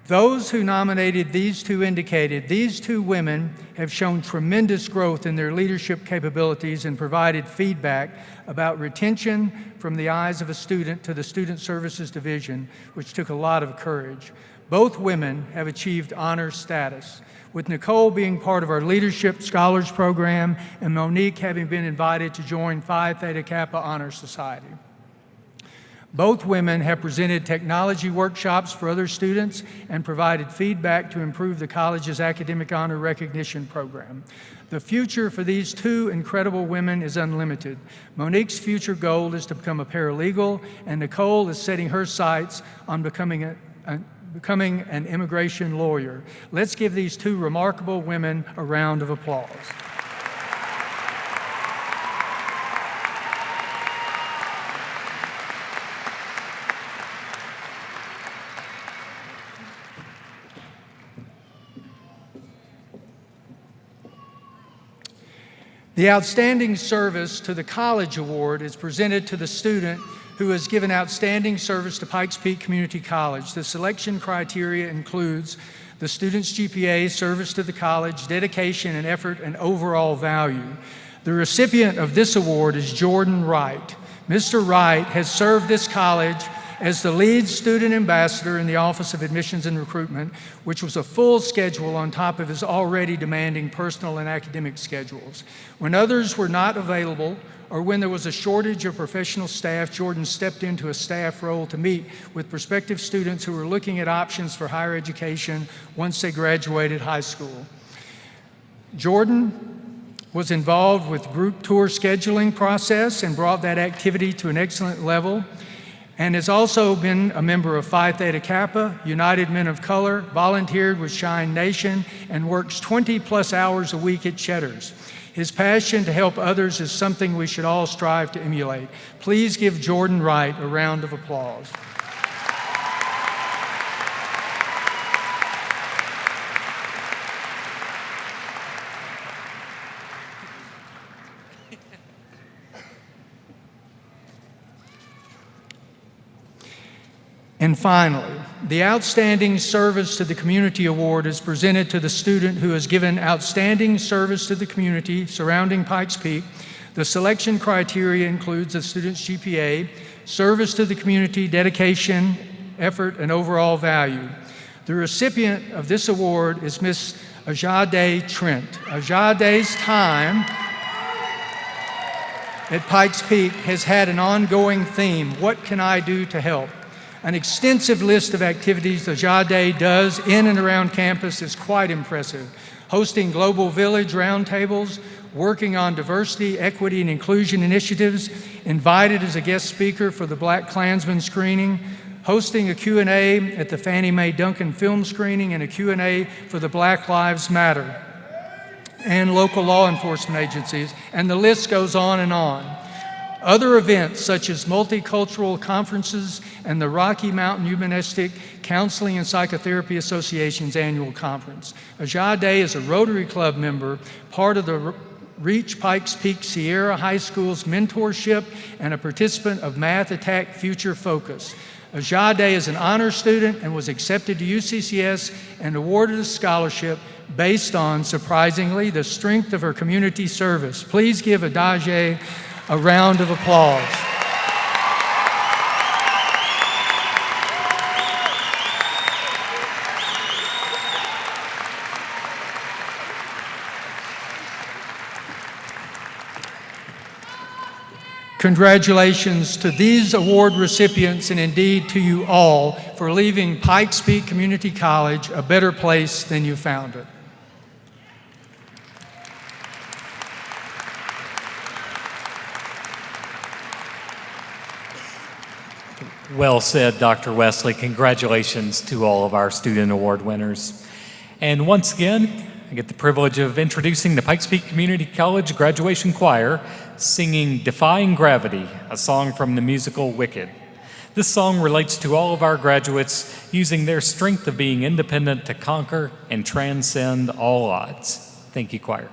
Those who nominated these two indicated these two women have shown tremendous growth in their leadership capabilities and provided feedback about retention from the eyes of a student to the Student Services Division, which took a lot of courage. Both women have achieved honor status, with Nicole being part of our Leadership Scholars Program and Monique having been invited to join Phi Theta Kappa Honor Society. Both women have presented technology workshops for other students and provided feedback to improve the college's academic honor recognition program. The future for these two incredible women is unlimited. Monique's future goal is to become a paralegal, and Nicole is setting her sights on becoming an immigration lawyer. Let's give these two remarkable women a round of applause. The Outstanding Service to the College Award is presented to the student who has given outstanding service to Pikes Peak Community College. The selection criteria includes the student's GPA, service to the college, dedication and effort, and overall value. The recipient of this award is Jordan Wright. Mr. Wright has served this college as the lead student ambassador in the Office of Admissions and Recruitment, which was a full schedule on top of his already demanding personal and academic schedules. When others were not available, or when there was a shortage of professional staff, Jordan stepped into a staff role to meet with prospective students who were looking at options for higher education once they graduated high school. Jordan was involved with group tour scheduling process and brought that activity to an excellent level, and has also been a member of Phi Theta Kappa, United Men of Color, volunteered with Shine Nation, and works 20+ hours a week at Cheddar's. His passion to help others is something we should all strive to emulate. Please give Jordan Wright a round of applause. And finally, the Outstanding Service to the Community Award is presented to the student who has given outstanding service to the community surrounding Pikes Peak. The selection criteria includes the student's GPA, service to the community, dedication, effort, and overall value. The recipient of this award is Miss Ajade Trent. Ajade's time at Pikes Peak has had an ongoing theme: what can I do to help? An extensive list of activities Ajade does in and around campus is quite impressive. Hosting Global Village roundtables, working on diversity, equity, and inclusion initiatives, invited as a guest speaker for the Black Klansman screening, hosting a Q&A at the Fannie Mae Duncan film screening, and a Q&A for the Black Lives Matter and local law enforcement agencies, and the list goes on and on. Other events such as multicultural conferences and the Rocky Mountain Humanistic Counseling and Psychotherapy Association's annual conference. Ajade is a Rotary Club member, part of the Reach Pikes Peak Sierra High School's mentorship, and a participant of Math Attack Future Focus. Ajade is an honor student and was accepted to UCCS and awarded a scholarship based on, surprisingly, the strength of her community service. Please give Ajade a round of applause. Congratulations to these award recipients, and indeed to you all, for leaving Pikes Peak Community College a better place than you found it. Well said, Dr. Wesley. Congratulations to all of our student award winners. And once again, I get the privilege of introducing the Pikes Peak Community College Graduation Choir singing Defying Gravity, a song from the musical Wicked. This song relates to all of our graduates using their strength of being independent to conquer and transcend all odds. Thank you, choir.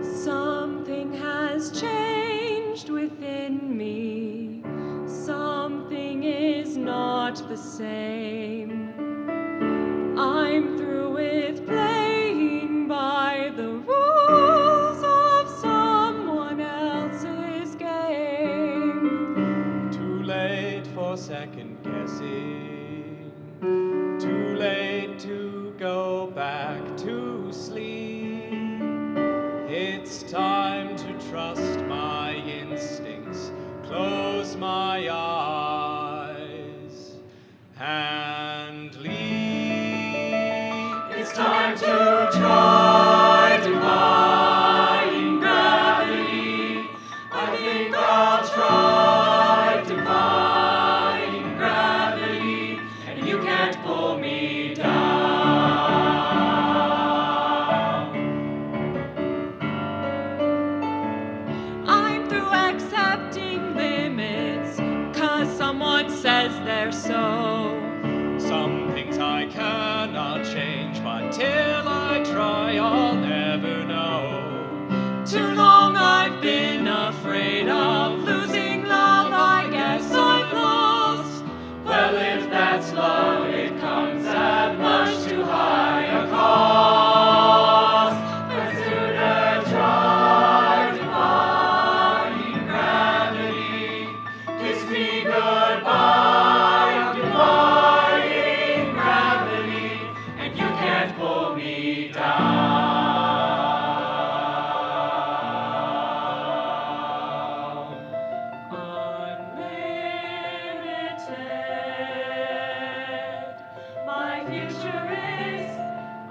Something has changed within me. Something is not the same. I'm through with playing by the rules of someone else's game. Too late for second guessing. Too late to go back to sleep. It's time to trust my instincts, close my eyes, and leave. It's time to try defying gravity. I think I'll try defying gravity, and you can't pull me down. until I try, I'll never know. Too long I've been afraid of losing love, I guess I've lost. Well, if that's love, it comes at much too high a cost. I'd sooner try defying gravity. Kiss me goodbye, I'm defying gravity, and you can't pull me down. My future is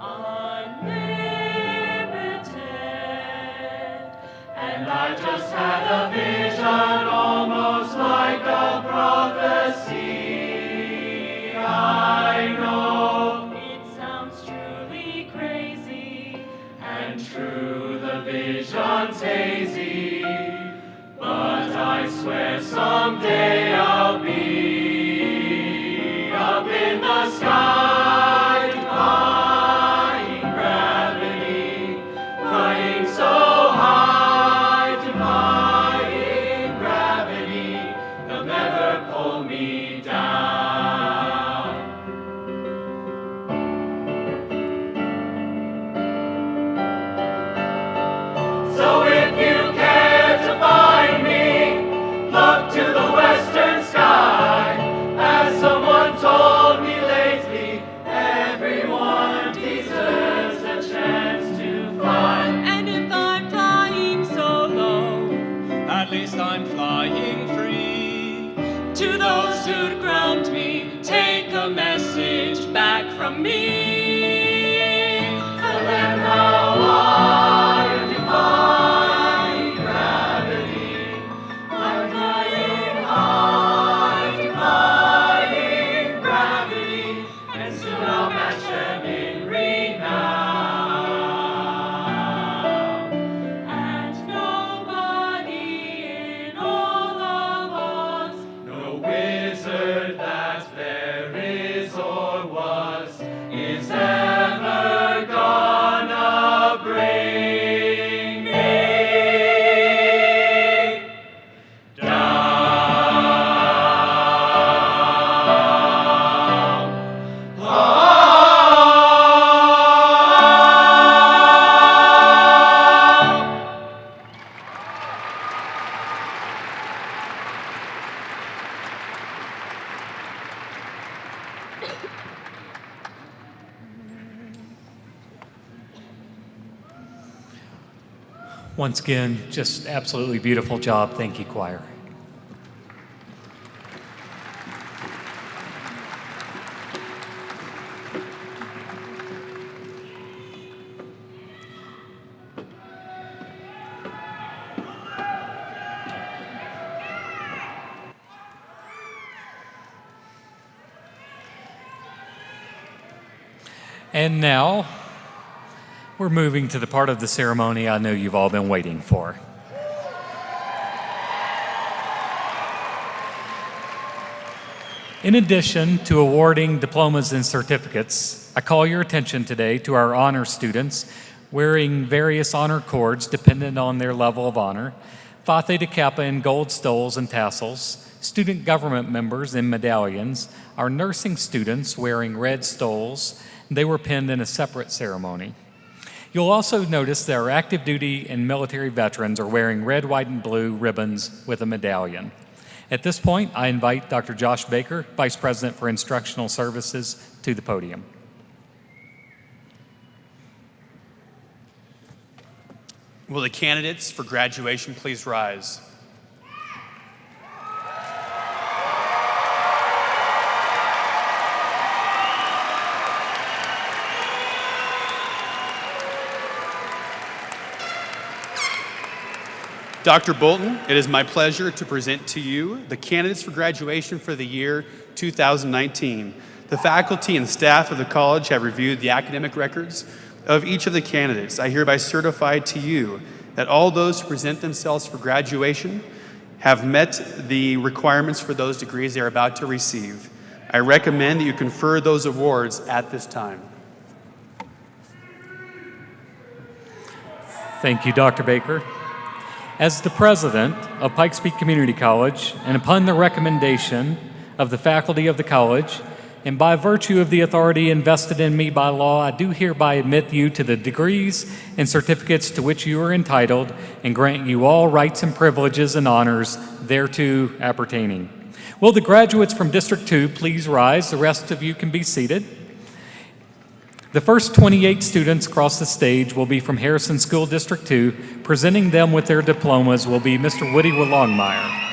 unlimited, And I just had a vision, almost like a prophecy. I know it sounds truly crazy, and true, the vision's hazy, but I swear someday I'll be up in the sky, defying gravity, flying so high, defying gravity, they'll never pull me down. So if you care to find me, look to the western sky. As someone told me lately, everyone deserves a chance to fly. and if I'm flying so low, At least I'm flying free. to those who'd ground me, take a message back from me. Tell them how I am defying gravity. I'm flying high, defying gravity, and soon I'll match them in renown. And nobody in all of us, No wizard that there is or was, is ever gonna bring me down. Once again, just absolutely beautiful job. Thank you, choir. And now, we're moving to the part of the ceremony I know you've all been waiting for. In addition to awarding diplomas and certificates, I call your attention today to our honor students wearing various honor cords dependent on their level of honor, Phi Theta Kappa in gold stoles and tassels, student government members in medallions, our nursing students wearing red stoles. They were pinned in a separate ceremony. You'll also notice that our active duty and military veterans are wearing red, white, and blue ribbons with a medallion. At this point, I invite Dr. Josh Baker, Vice President for Instructional Services, to the podium. Will the candidates for graduation please rise? Dr. Bolton, it is my pleasure to present to you the candidates for graduation for the year 2019. The faculty and staff of the college have reviewed the academic records of each of the candidates. I hereby certify to you that all those who present themselves for graduation have met the requirements for those degrees they are about to receive. I recommend that you confer those awards at this time. Thank you, Dr. Baker. As the president of Pikes Peak Community College, and upon the recommendation of the faculty of the college, and by virtue of the authority invested in me by law, I do hereby admit you to the degrees and certificates to which you are entitled, and grant you all rights and privileges and honors thereto appertaining. Will the graduates from District 2 please rise? The rest of you can be seated. The first 28 students across the stage will be from Harrison School District 2. Presenting them with their diplomas will be Mr. Woody Longmire.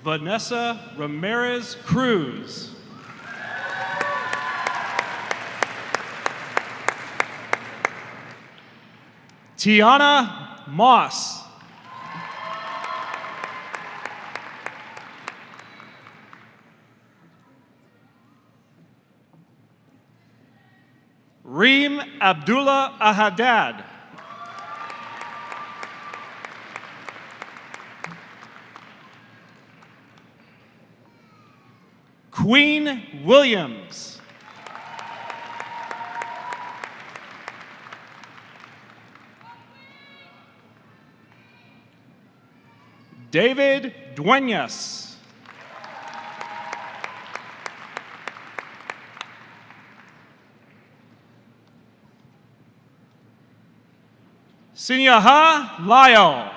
Vanessa Ramirez Cruz. Tiana Moss. Reem Abdullah Ahadad. Queen Williams. David Duenas. Sinyaha Lyle.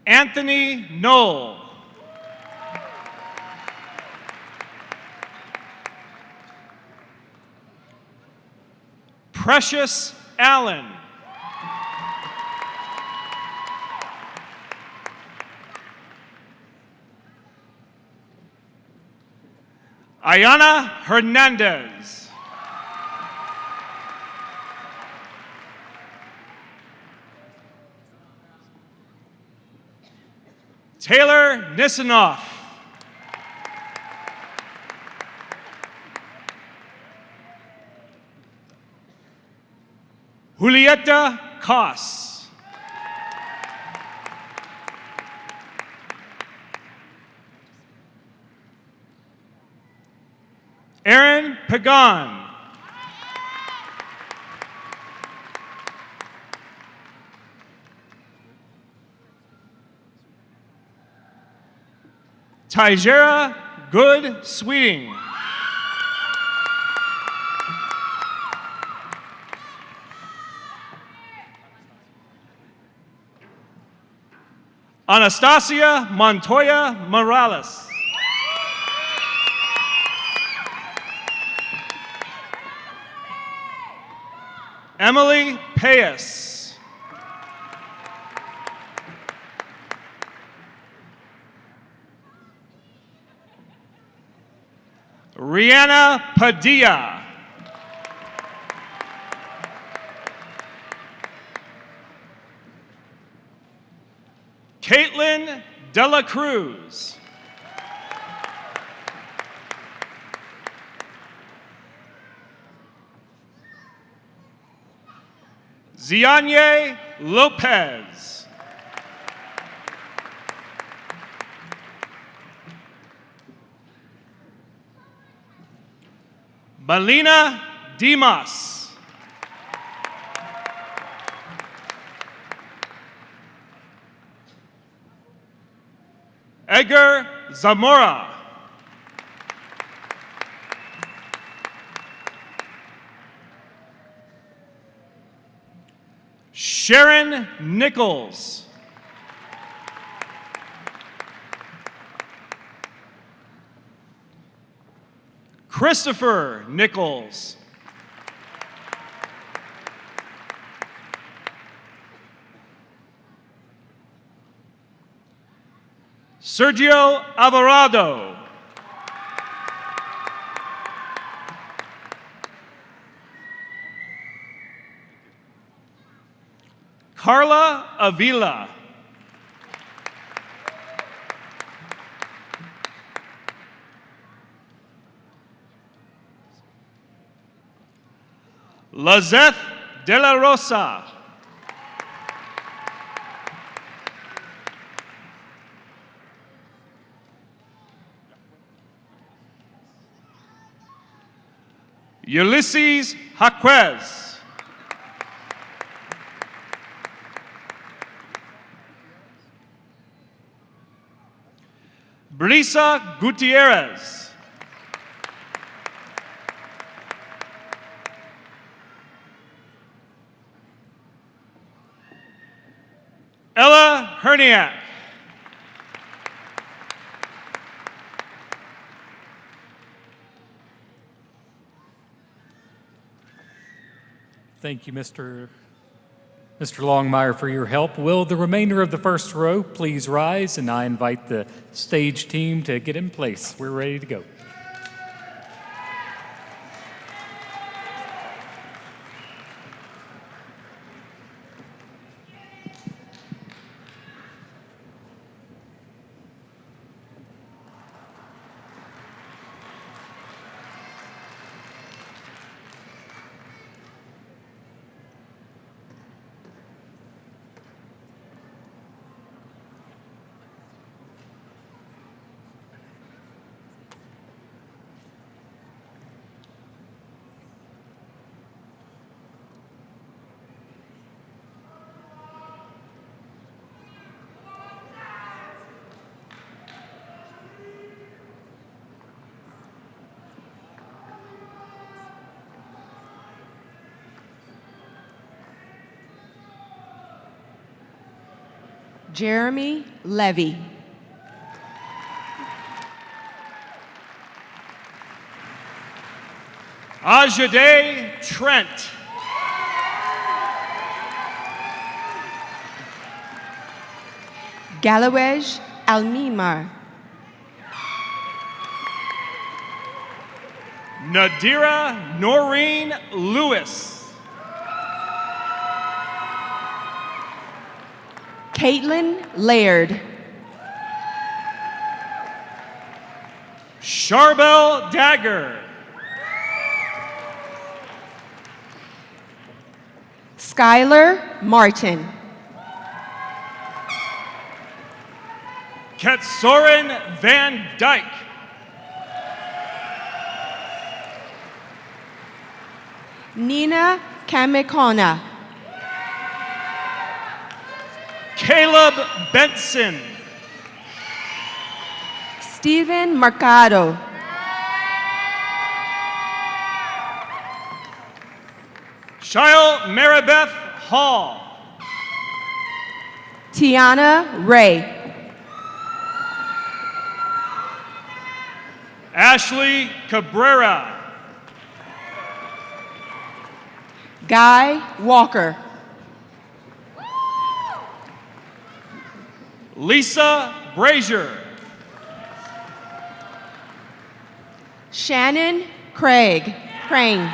Anthony Knoll. Precious Allen. Ayana Hernandez. Taylor Nisanoff. Julieta Koss. Aaron Pagan. Tijera Good Sweeting. Anastasia Montoya Morales. Emily Payas. Rihanna Padilla. Caitlin Dela Cruz. Zianye Lopez. Melina Dimas. Edgar Zamora. Sharon Nichols. Christopher Nichols. Sergio Alvarado. Carla Avila. Lizeth De La Rosa. Ulysses Jaquez. Brisa Gutierrez. Ella Herniak. Thank you, Mr. Longmire, for your help. Will the remainder of the first row please rise, and I invite the stage team to get in place. We're ready to go. Jeremy Levy. Ajade Trent. Galawej Almimar. Nadira Noreen Lewis. Caitlin Laird. Charbel Dagger. Skylar Martin. Ketsoren Van Dyke. Nina Kamekona. Caleb Benson. Stephen Mercado. Shyle Maribeth Hall. Tiana Ray. Ashley Cabrera. Guy Walker. Lisa Brazier. Shannon Crane.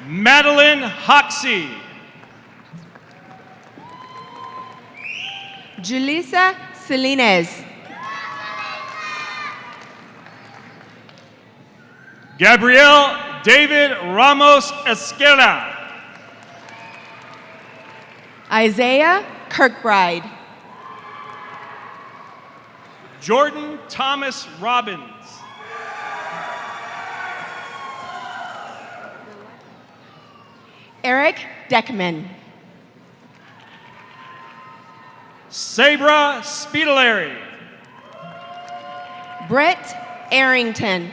Madeline Hoxie. Julissa Salinas. Gabriel David Ramos Esquerra. Isaiah Kirkbride. Jordan Thomas Robbins. Eric Deckman. Sabra Spitaleri. Brett Arrington.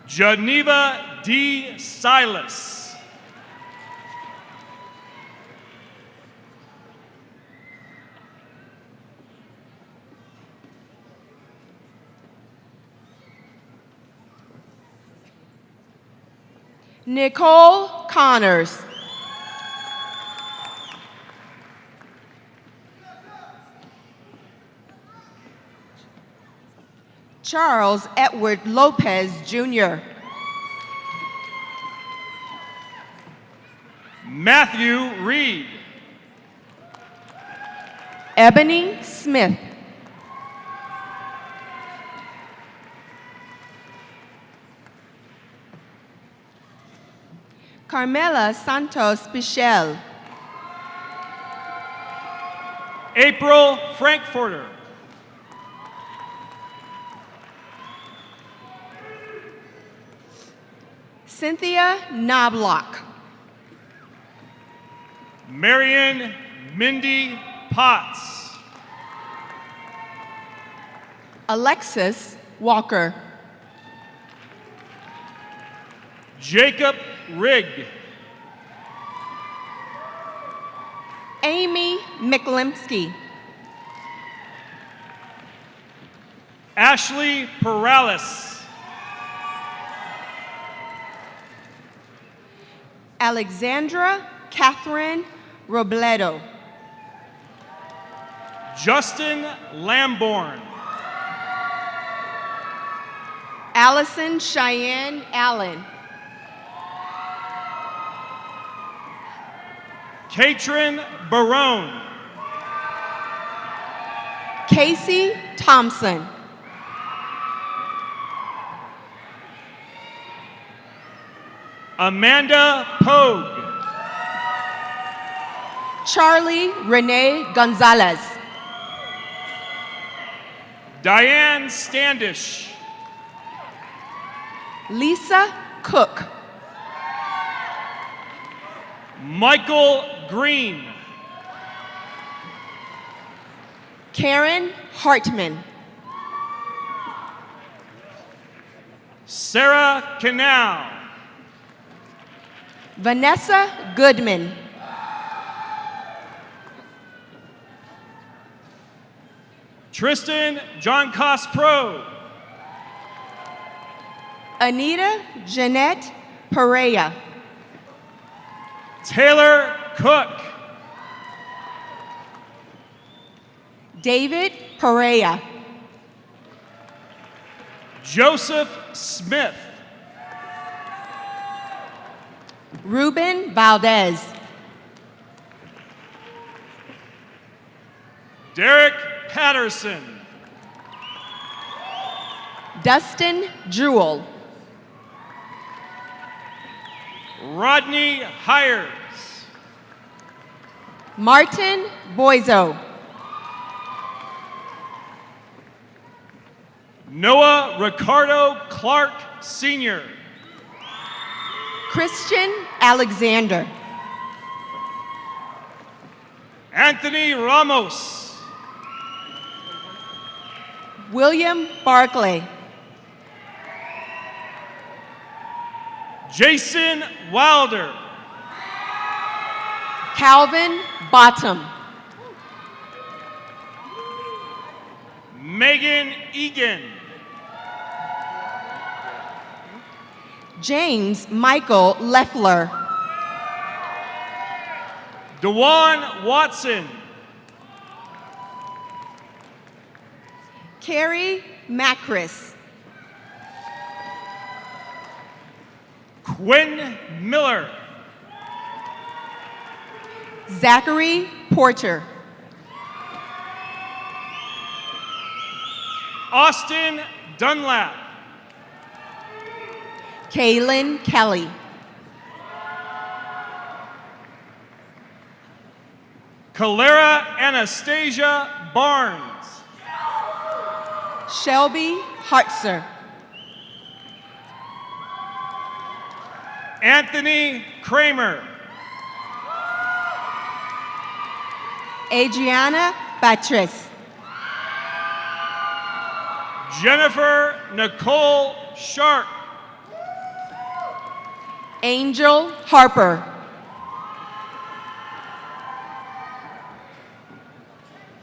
Geneva D. Silas. Nicole Connors. Charles Edward Lopez, Jr. Matthew Reed. Ebony Smith. Carmela Santos Pichel. April Frankfurter. Cynthia Knobloch. Marion Mindy Potts. Alexis Walker. Jacob Rigg. Amy Miklimsky. Ashley Perales. Alexandra Catherine Robledo. Justin Lamborn. Allison Cheyenne Allen. Katrin Barone. Casey Thompson. Amanda Pogue. Charlie Renee Gonzalez. Diane Standish. Lisa Cook. Michael Green. Karen Hartman. Sarah Canal. Vanessa Goodman. Tristan John Cospro. Anita Jeanette Perea. Taylor Cook. David Perea. Joseph Smith. Ruben Valdez. Derek Patterson. Dustin Jewell. Rodney Hires. Martin Boizo. Noah Ricardo Clark Sr. Christian Alexander. Anthony Ramos. William Barclay. Jason Wilder. Calvin Bottom. Megan Egan. James Michael Leffler. DeJuan Watson. Carrie Macris. Quinn Miller. Zachary Porter. Austin Dunlap. Kaylin Kelly. Calera Anastasia Barnes. Shelby Hartzer. Anthony Kramer. Adriana Batres. Jennifer Nicole Sharp. Angel Harper.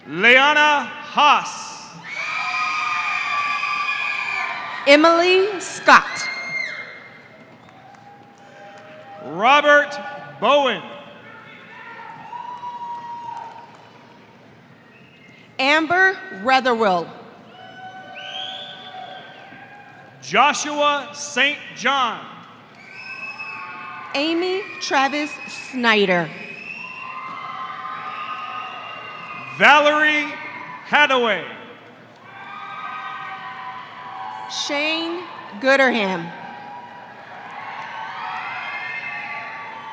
Leanna Haas. Emily Scott. Robert Bowen. Amber Retherwell. Joshua St. John. Amy Travis Snyder. Valerie Hadaway. Shane Gooderham.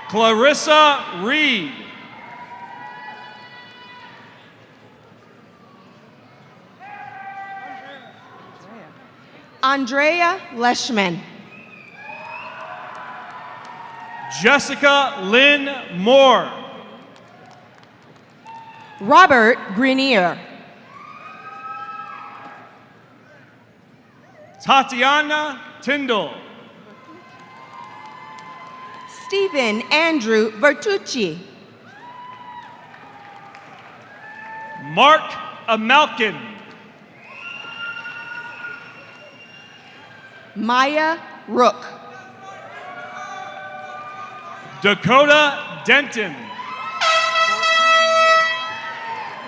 Clarissa Reed. Andrea Leishman. Jessica Lynn Moore. Robert Grenier. Tatiana Tyndall. Stephen Andrew Bertucci. Mark Amalkin. Maya Rook. Dakota Denton.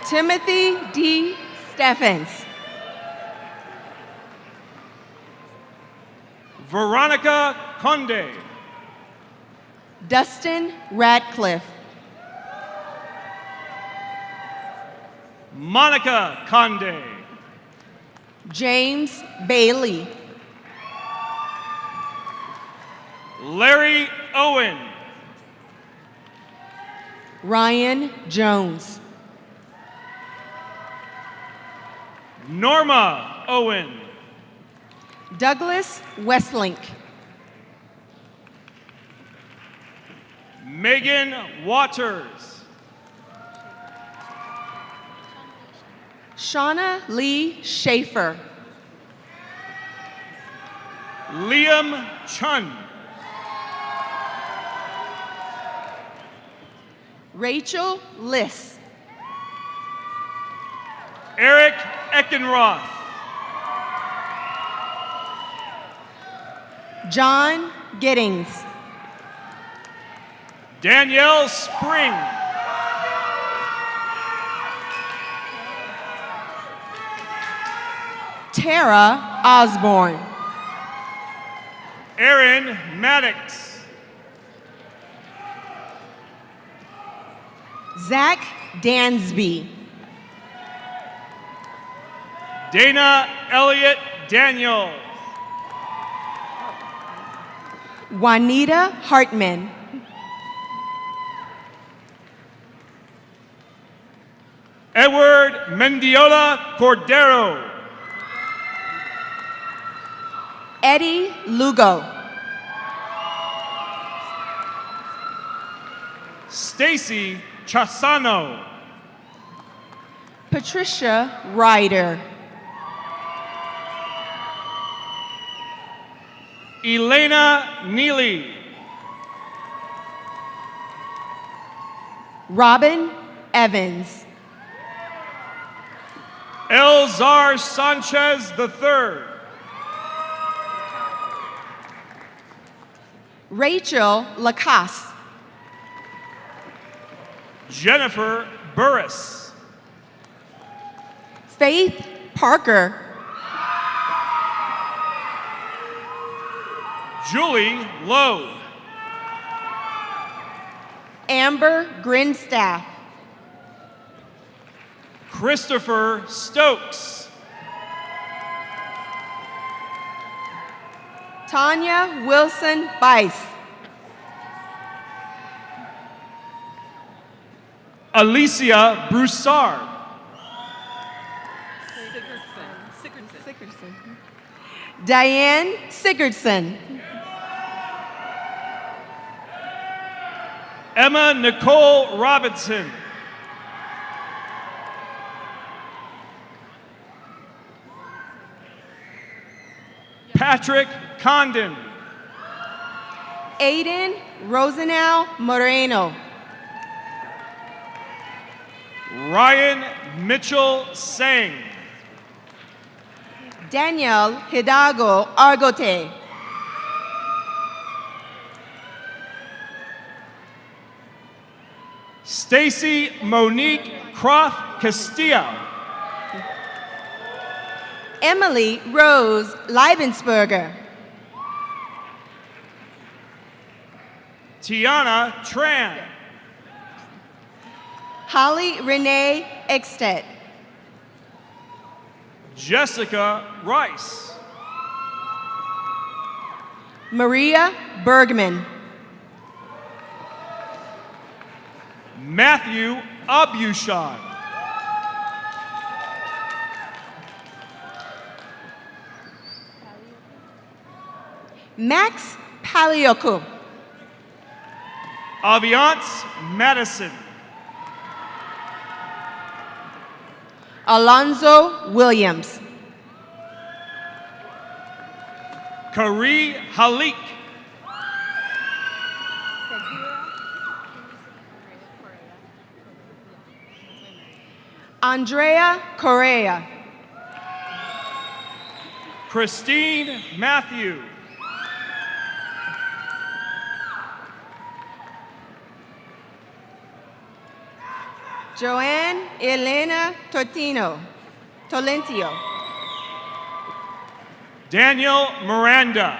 Timothy D. Steffens. Veronica Conde. Dustin Radcliffe. Monica Conde. James Bailey. Larry Owen. Ryan Jones. Norma Owen. Douglas Westlink. Megan Waters. Shauna Lee Schaefer. Liam Chun. Rachel Liss. Eric Eckenroth. John Giddings. Danielle Spring. Tara Osborne. Aaron Maddox. Zach Dansby. Dana Elliott Daniel. Juanita Hartman. Edward Mendiola Cordero. Eddie Lugo. Stacy Chasano. Patricia Ryder. Elena Neely. Robin Evans. Elzar Sanchez III. Rachel Lacasse. Jennifer Burris. Faith Parker. Julie Lowe. Amber Grinstaff. Christopher Stokes. Tanya Wilson Bice. Alicia Broussard. Diane Sigurdson. Emma Nicole Robinson. Patrick Condon. Aiden Rosenau Moreno. Ryan Mitchell Sang. Danielle Hidalgo Argote. Stacy Monique Croft Castilla. Emily Rose Leibensberger. Tiana Tran. Holly Renee Ekstedt. Jessica Rice. Maria Bergman. Matthew Abushan. Max Palioku. Aviance Madison. Alonzo Williams. Kari Halik. Andrea Correa. Christine Matthew. Joanne Elena Tolentio. Daniel Miranda.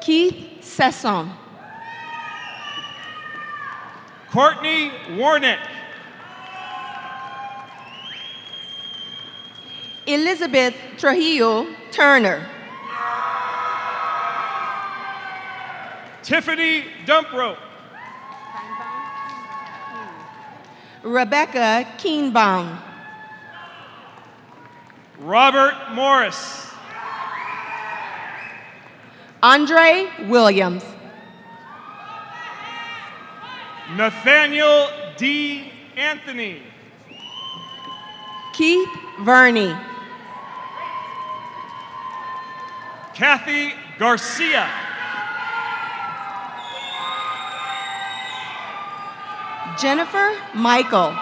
Keith Sessom. Courtney Warnick. Elizabeth Trujillo Turner. Tiffany Dumprope. Rebecca Keenbaum. Robert Morris. Andre Williams. Nathaniel D. Anthony. Keith Verney. Kathy Garcia. Jennifer Michael.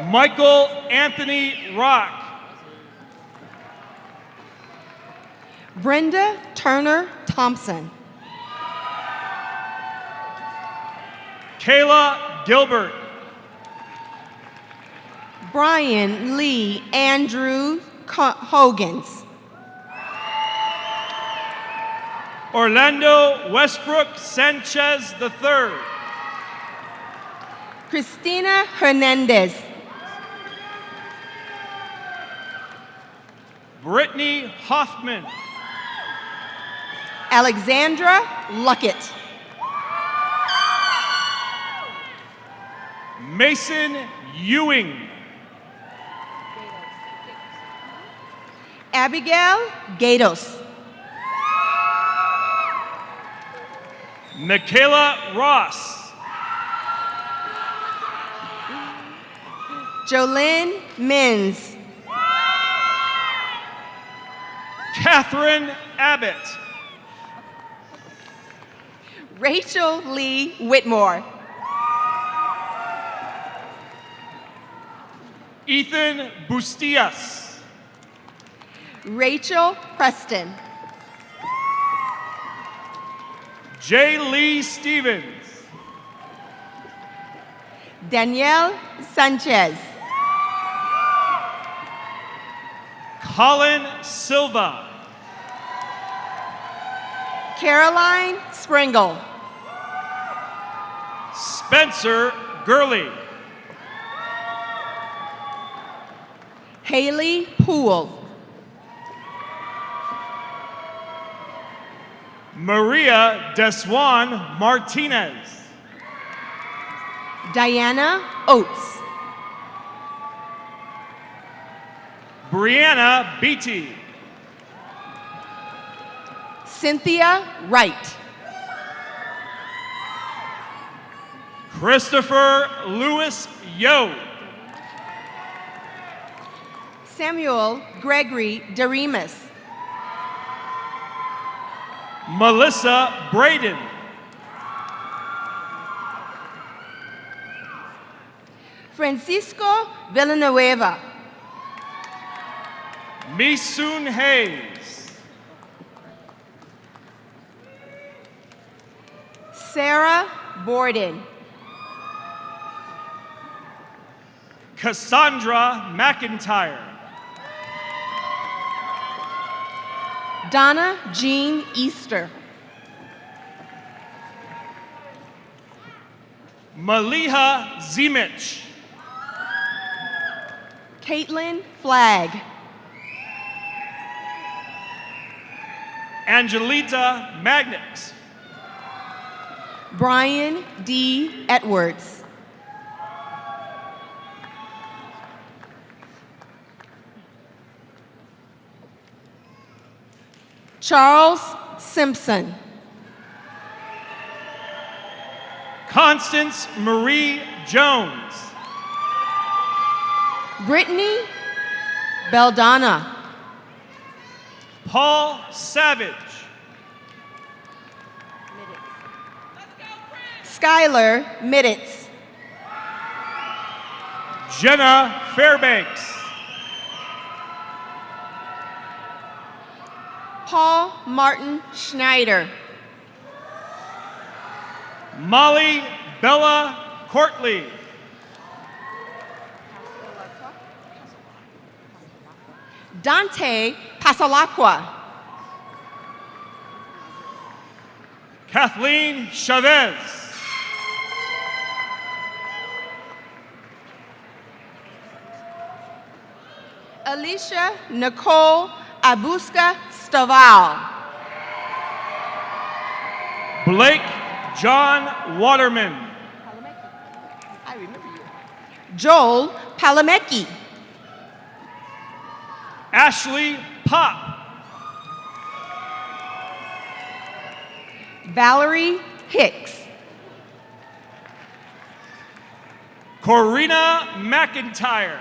Michael Anthony Rock. Brenda Turner Thompson. Kayla Gilbert. Brian Lee Andrew Hogans. Orlando Westbrook Sanchez III. Christina Hernandez. Brittany Hoffman. Alexandra Luckett. Mason Ewing. Abigail Gatos. Michaela Ross. Jolene Mins. Catherine Abbott. Rachel Lee Whitmore. Ethan Bustias. Rachel Preston. J. Lee Stevens. Danielle Sanchez. Colin Silva. Caroline Springle. Spencer Gurley. Haley Poole. Maria Deswan Martinez. Diana Oates. Brianna Beatty. Cynthia Wright. Christopher Lewis Yo. Samuel Gregory Doremus. Melissa Braden. Francisco Villanueva. Misun Hayes. Sarah Borden. Cassandra McIntyre. Donna Jean Easter. Maliha Zemich. Caitlin Flagg. Angelita Magnix. Brian D. Edwards. Charles Simpson. Constance Marie Jones. Brittany Beldana. Paul Savage. Skylar Middits. Jenna Fairbanks. Paul Martin Schneider. Molly Bella Courtley. Dante Pasalacqua. Kathleen Chavez. Alicia Nicole Abuska Staval. Blake John Waterman. I remember you. Joel Palamecki. Ashley Pop. Valerie Hicks. Corina McIntyre.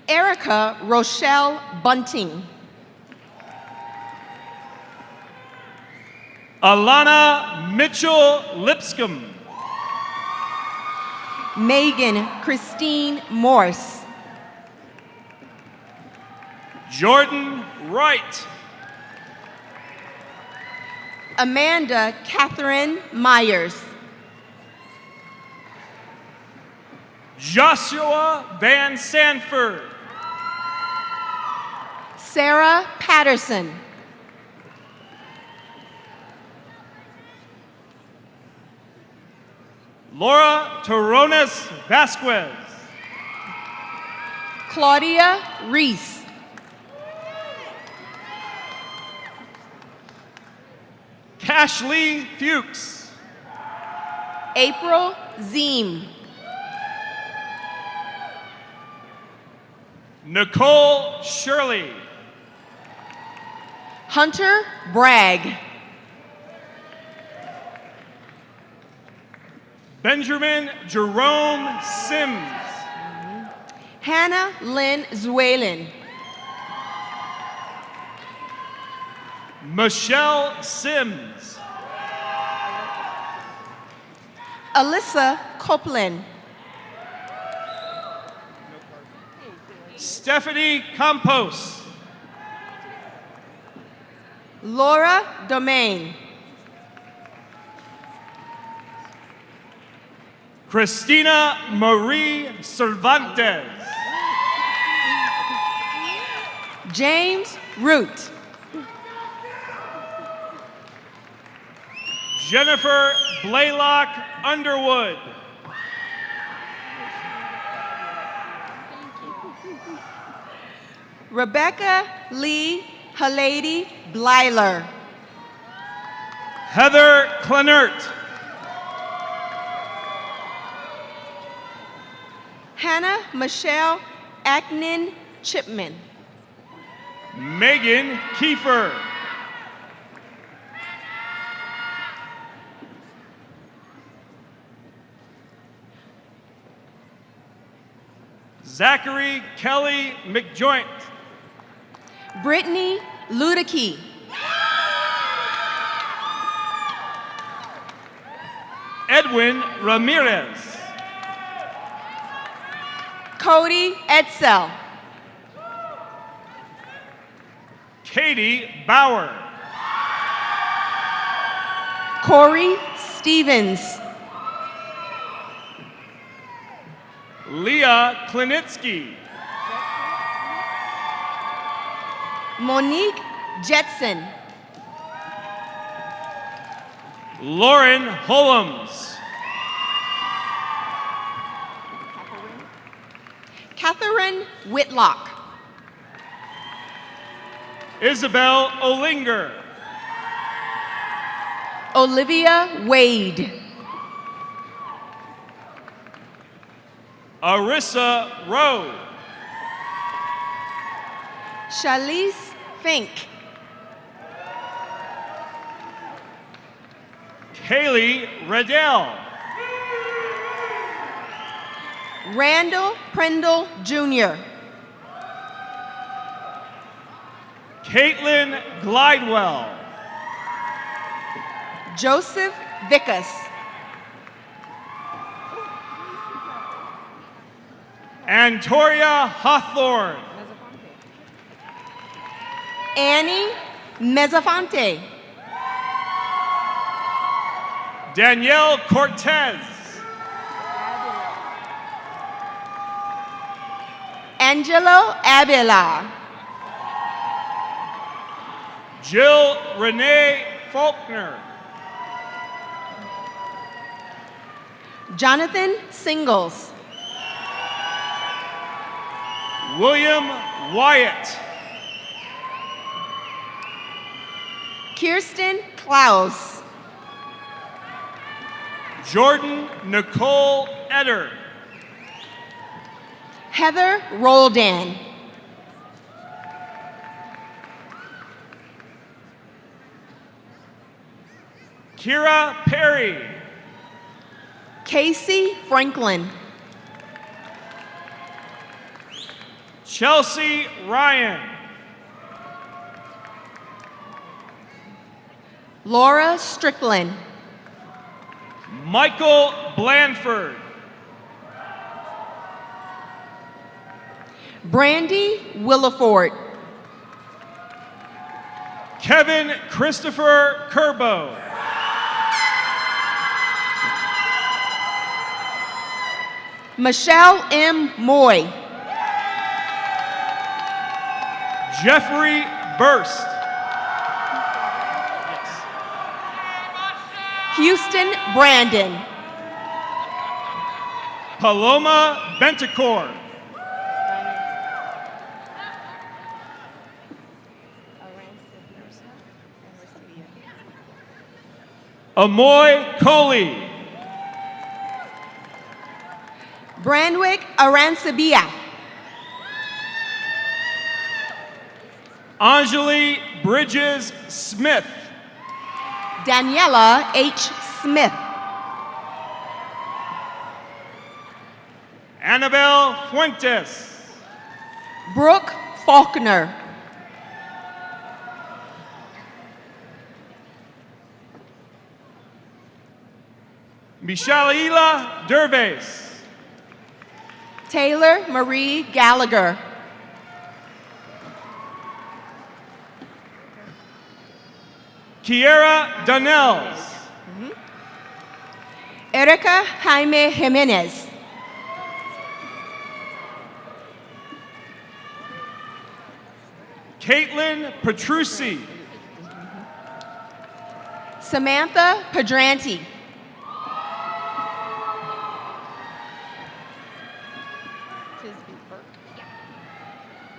Erica Rochelle Bunting. Alana Mitchell Lipscomb. Megan Christine Morse. Jordan Wright. Amanda Catherine Myers. Joshua Van Sanford. Sarah Patterson. Laura Torones Vasquez. Claudia Reese. Cashlee Fuchs. April Zeem. Nicole Shirley. Hunter Bragg. Benjamin Jerome Sims. Hannah Lynn Zuelin. Michelle Sims. Alyssa Copeland. Stephanie Campos. Laura Domain. Christina Marie Cervantes. James Root. Jennifer Blaylock Underwood. Rebecca Lee Halady Blyler. Heather Clenert. Hannah Michelle Acknin Chipman. Megan Kiefer. Zachary Kelly McJoint. Brittany Ludicky. Edwin Ramirez. Cody Edsel. Katie Bauer. Corey Stevens. Leah Klinitsky. Monique Jetson. Lauren Holmes. Catherine Whitlock. Isabel Olinger. Olivia Wade. Arissa Rowe. Shalise Fink. Kaylee Riddell. Randall Prindle Jr. Caitlin Glidewell. Joseph Vickus. Antoria Hawthorne. Annie Mezafante. Danielle Cortez. Angelo Abela. Jill Renee Faulkner. Jonathan Singles. William Wyatt. Kirsten Klaus. Jordan Nicole Eder. Heather Roldan. Kira Perry. Casey Franklin. Chelsea Ryan. Laura Strickland. Michael Blanford. Brandy Williford. Kevin Christopher Kerbo. Michelle M. Moy. Jeffrey Burst. Houston Brandon. Paloma Bentacore. Amoy Coley. Brandwick Arancibia. Anjali Bridges Smith. Daniela H. Smith. Annabelle Fuentes. Brooke Faulkner. Mishaela Derves. Taylor Marie Gallagher. Kiera Donnells. Erica Jaime Jimenez. Caitlin Petrucci. Samantha Padranti.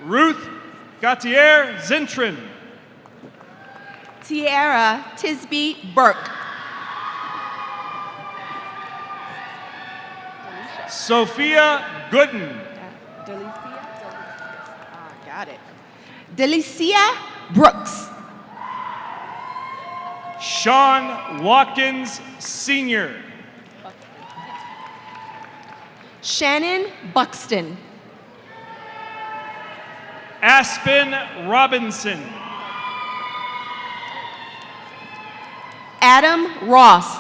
Ruth Gautier Zintrin. Tiara Tisby Burke. Sophia Gooden. Got it. Delicia Brooks. Sean Watkins Sr. Shannon Buxton. Aspen Robinson. Adam Ross.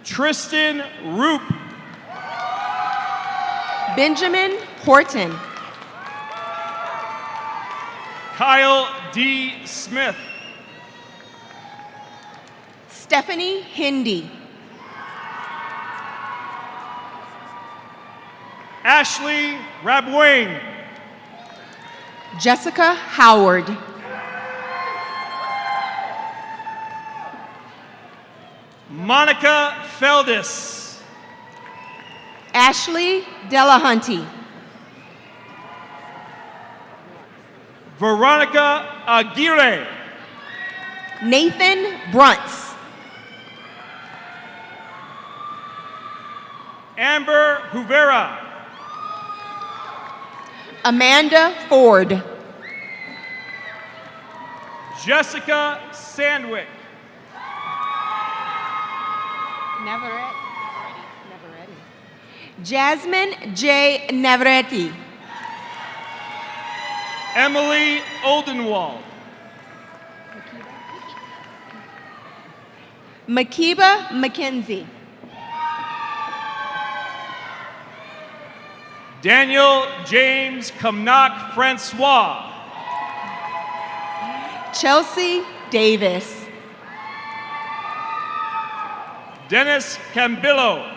Tristan Roop. Benjamin Horton. Kyle D. Smith. Stephanie Hindy. Ashley Rabwing. Jessica Howard. Monica Feldis. Ashley Delahunty. Veronica Aguirre. Nathan Bruntz. Amber Huvera. Amanda Ford. Jessica Sandwick. Never ready. Jasmine J. Navarrete. Emily Oldenwald. Makiba McKenzie. Daniel James Kamnak Francois. Chelsea Davis. Dennis Cambillo.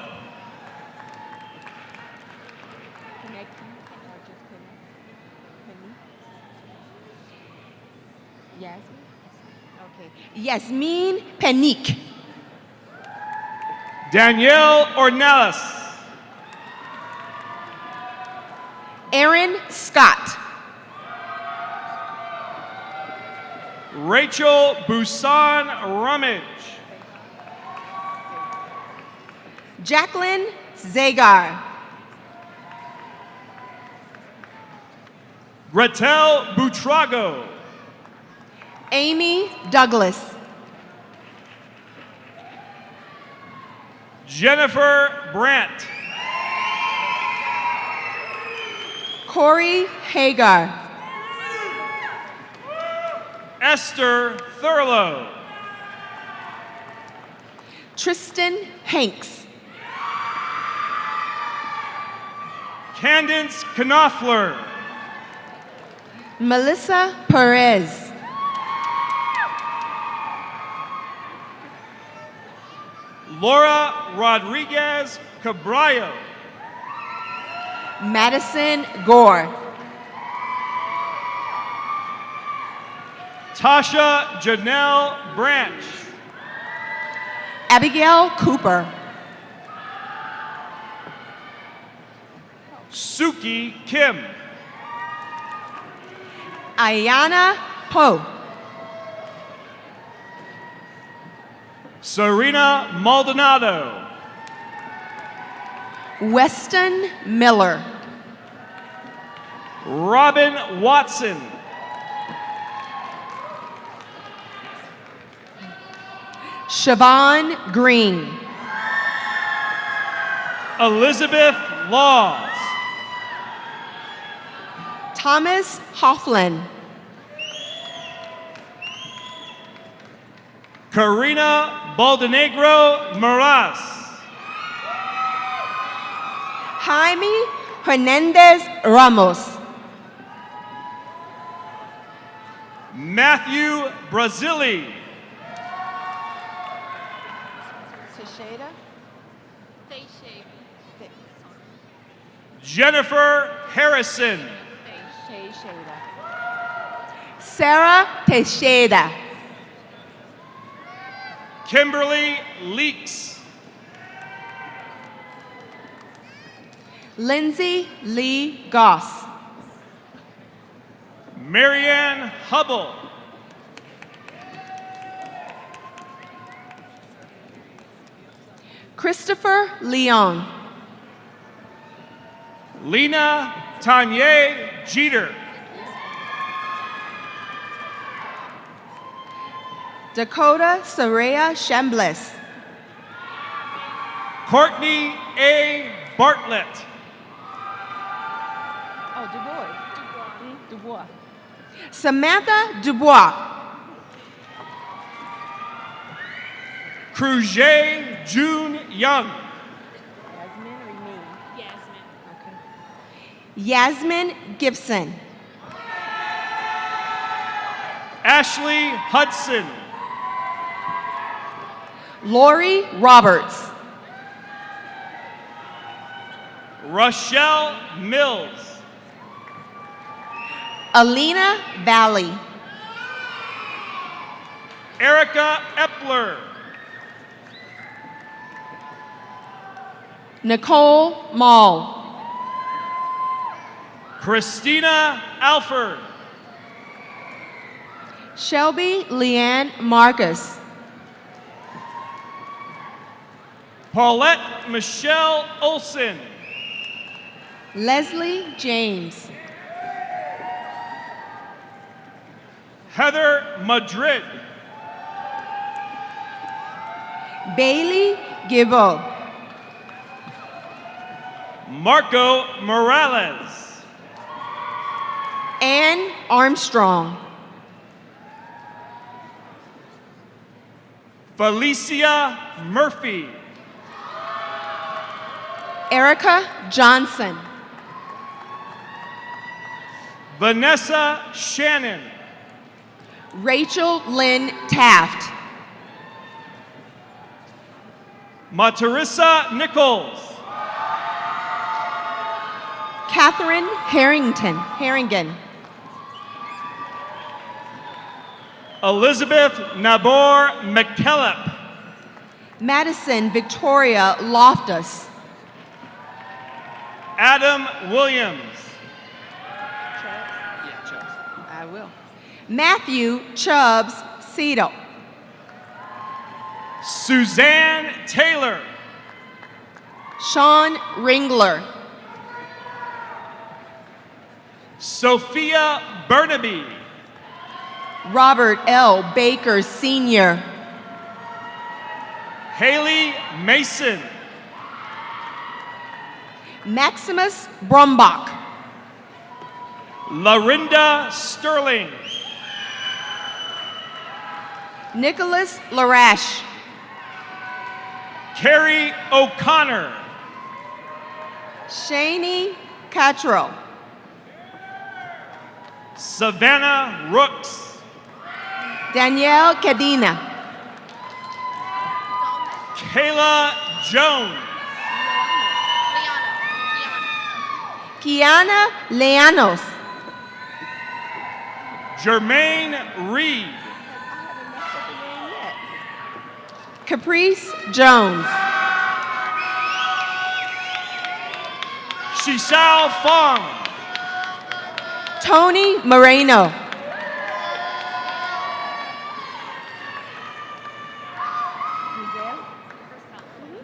Yasmin Panique. Danielle Ornelas. Aaron Scott. Rachel Busan Rummage. Jacqueline Zagar. Gretel Butrago. Amy Douglas. Jennifer Brandt. Corey Hagar. Esther Thurlow. Tristan Hanks. Candence Knopfler. Melissa Perez. Laura Rodriguez Cabrallo. Madison Gore. Tasha Janelle Branch. Abigail Cooper. Suki Kim. Ayana Poe. Serena Maldonado. Weston Miller. Robin Watson. Siobhan Green. Elizabeth Laws. Thomas Hofflin. Karina Baldenegro Moraz. Jaime Hernandez Ramos. Matthew Brazili. Jennifer Harrison. Sarah Teixeira. Kimberly Leaks. Lindsay Lee Goss. Marianne Hubble. Christopher Leon. Lena Tanya Jeter. Dakota Soraya Shambliss. Courtney A. Bartlett. Oh, Dubois. Samantha Dubois. Cruze June Young. Yasmin Gibson. Ashley Hudson. Lori Roberts. Rochelle Mills. Alina Valley. Erica Epler. Nicole Mall. Christina Alford. Shelby Leanne Marcus. Paulette Michelle Olson. Leslie James. Heather Madrid. Bailey Gibbo. Marco Morales. Ann Armstrong. Felicia Murphy. Erica Johnson. Vanessa Shannon. Rachel Lynn Taft. Matarissa Nichols. Catherine Harrigan. Elizabeth Nabor McKellop. Madison Victoria Loftus. Adam Williams. I will. Matthew Chubbs Cito. Suzanne Taylor. Sean Ringler. Sophia Burnaby. Robert L. Baker Sr. Haley Mason. Maximus Brumbach. Lorinda Sterling. Nicholas Larash. Carrie O'Connor. Shani Cottrell. Savannah Rooks. Danielle Cadena. Kayla Jones. Kiana Leanos. Jermaine Reed. Caprice Jones. Shishao Fong. Tony Moreno.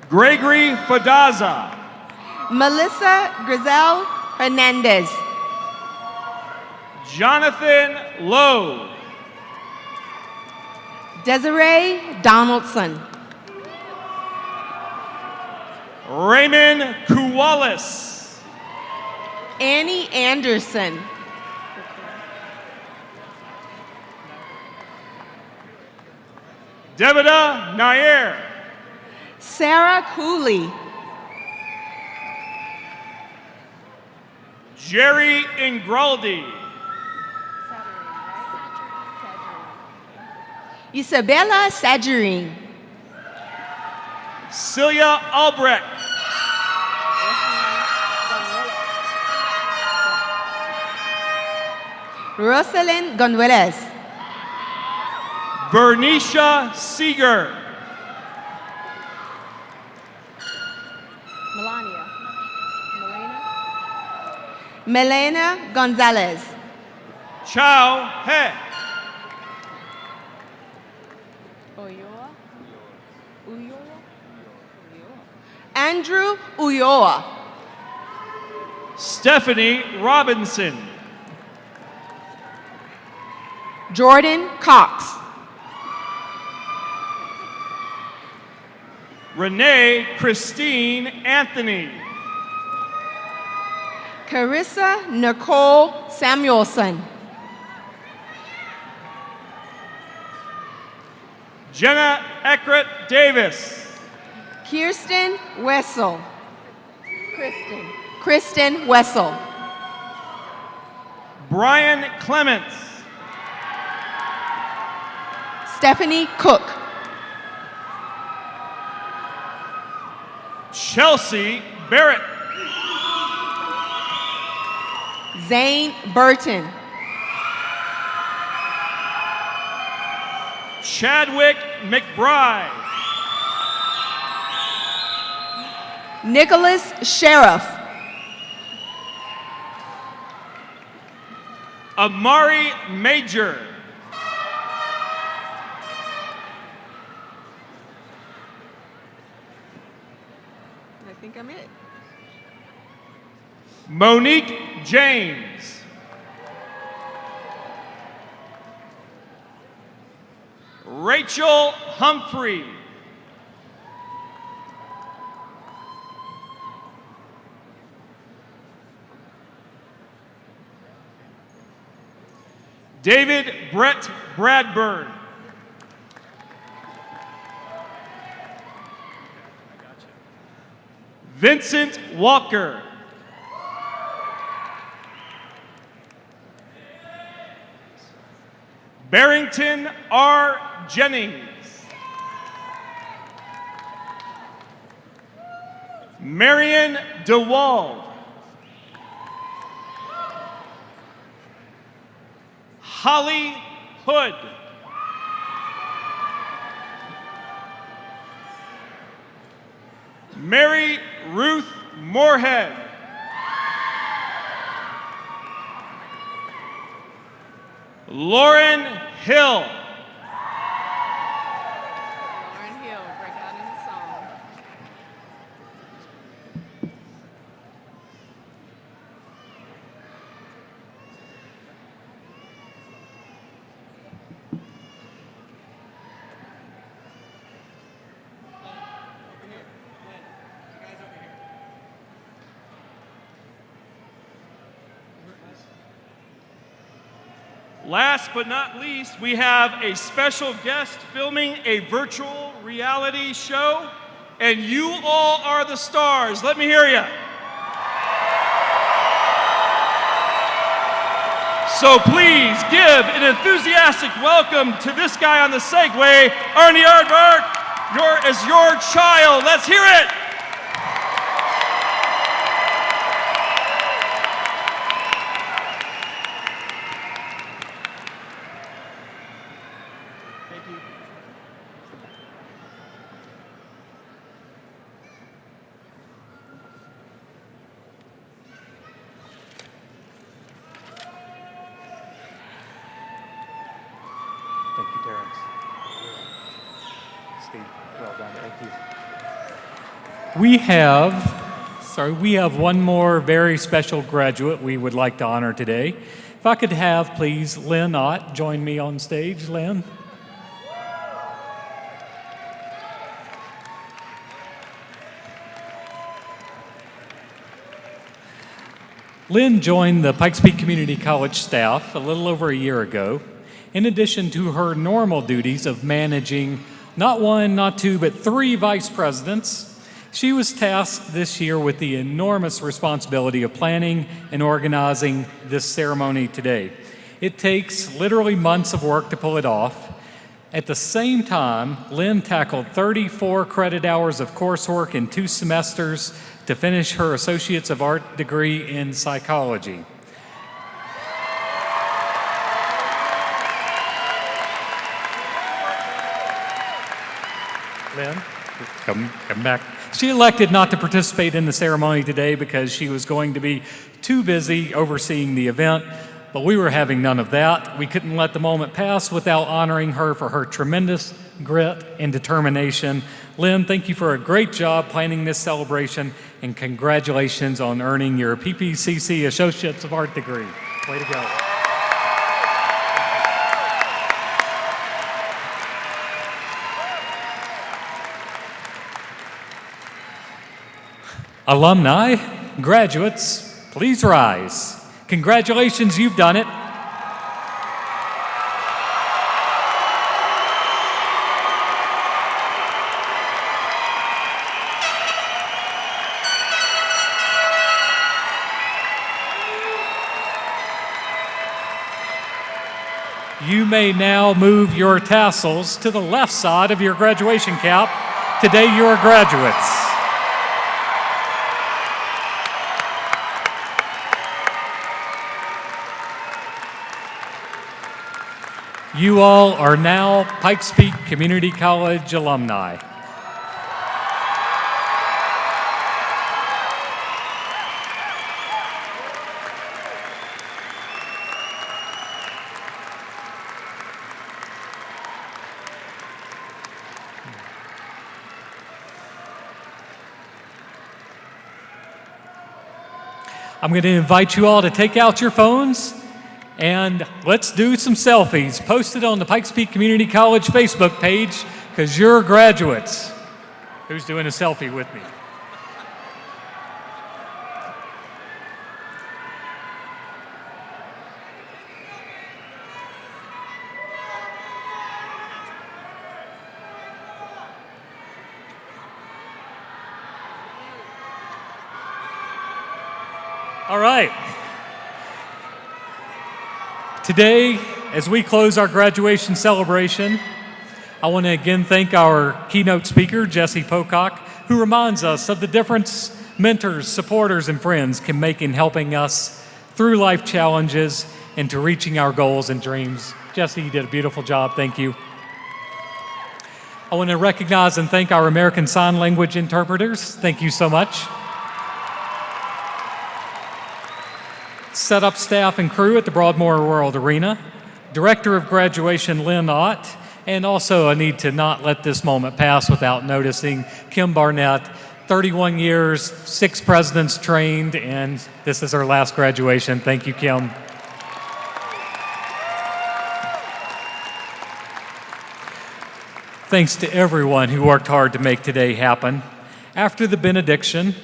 Gregory Fadaza. Melissa Grizel Hernandez. Jonathan Lowe. Desiree Donaldson. Raymond Kuwalis. Annie Anderson. Devida Nair. Sarah Cooley. Jerry Ingraldi. Isabella Sajarine. Celia Albrecht. Rosalind Gonzalez. Bernicia Seeger. Melena Gonzalez. Chao He. Andrew Ulloa. Stephanie Robinson. Jordan Cox. Renee Christine Anthony. Carissa Nicole Samuelson. Jenna Eckert Davis. Kirsten Wessel. Kristen Wessel. Brian Clements. Stephanie Cook. Chelsea Barrett. Zane Burton. Chadwick McBride. Nicholas Sheriff. Amari Major. I think I'm it. Monique James. Rachel Humphrey. David Brett Bradburn. Vincent Walker. Barrington R. Jennings. Marion DeWald. Holly Hood. Mary Ruth Moorhead. Lauren Hill. Lauren Hill, break out in the song. Last but not least, we have a special guest filming a virtual reality show, and you all are the stars. Let me hear you. So please give an enthusiastic welcome to this guy on the Segway, Arnie Aardvark, as your child. Let's hear it. Thank you, Terrence. Steve, well done. Thank you. We have one more very special graduate we would like to honor today. If I could have, please, Lynn Ott join me on stage. Lynn. Lynn joined the Pikes Peak Community College staff a little over a year ago. In addition to her normal duties of managing not one, not two, but 3 vice presidents, she was tasked this year with the enormous responsibility of planning and organizing this ceremony today. It takes literally months of work to pull it off. At the same time, Lynn tackled 34 credit hours of coursework in 2 semesters to finish her Associates of Art degree in psychology. Lynn, come back. She elected not to participate in the ceremony today because she was going to be too busy overseeing the event, but we were having none of that. We couldn't let the moment pass without honoring her for her tremendous grit and determination. Lynn, thank you for a great job planning this celebration, and congratulations on earning your PPCC Associates of Art degree. Way to go. Alumni, graduates, please rise. Congratulations, you've done it. You may now move your tassels to the left side of your graduation cap. Today you are graduates. You all are now Pikes Peak Community College alumni. I'm going to invite you all to take out your phones and let's do some selfies. Post it on the Pikes Peak Community College Facebook page because you're graduates. Who's doing a selfie with me? All right. Today, as we close our graduation celebration, I want to again thank our keynote speaker, Jesse Pocock, who reminds us of the difference mentors, supporters, and friends can make in helping us through life challenges and to reaching our goals and dreams. Jesse, you did a beautiful job. Thank you. I want to recognize and thank our American Sign Language interpreters. Thank you so much. Setup staff and crew at the Broadmoor World Arena, Director of Graduation Lynn Ott, and also I need to not let this moment pass without noticing Kim Barnett, 31 years, 6 presidents trained, and this is her last graduation. Thank you, Kim. Thanks to everyone who worked hard to make today happen. After the benediction,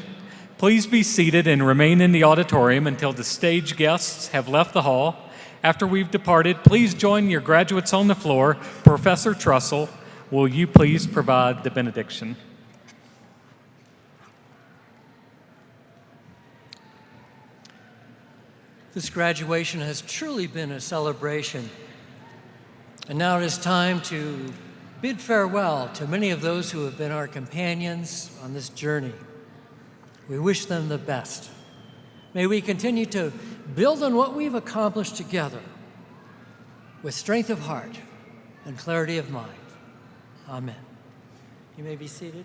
please be seated and remain in the auditorium until the stage guests have left the hall. After we've departed, please join your graduates on the floor. Professor Trussell, will you please provide the benediction? This graduation has truly been a celebration. And now it is time to bid farewell to many of those who have been our companions on this journey. We wish them the best. May we continue to build on what we've accomplished together with strength of heart and clarity of mind. Amen. You may be seated.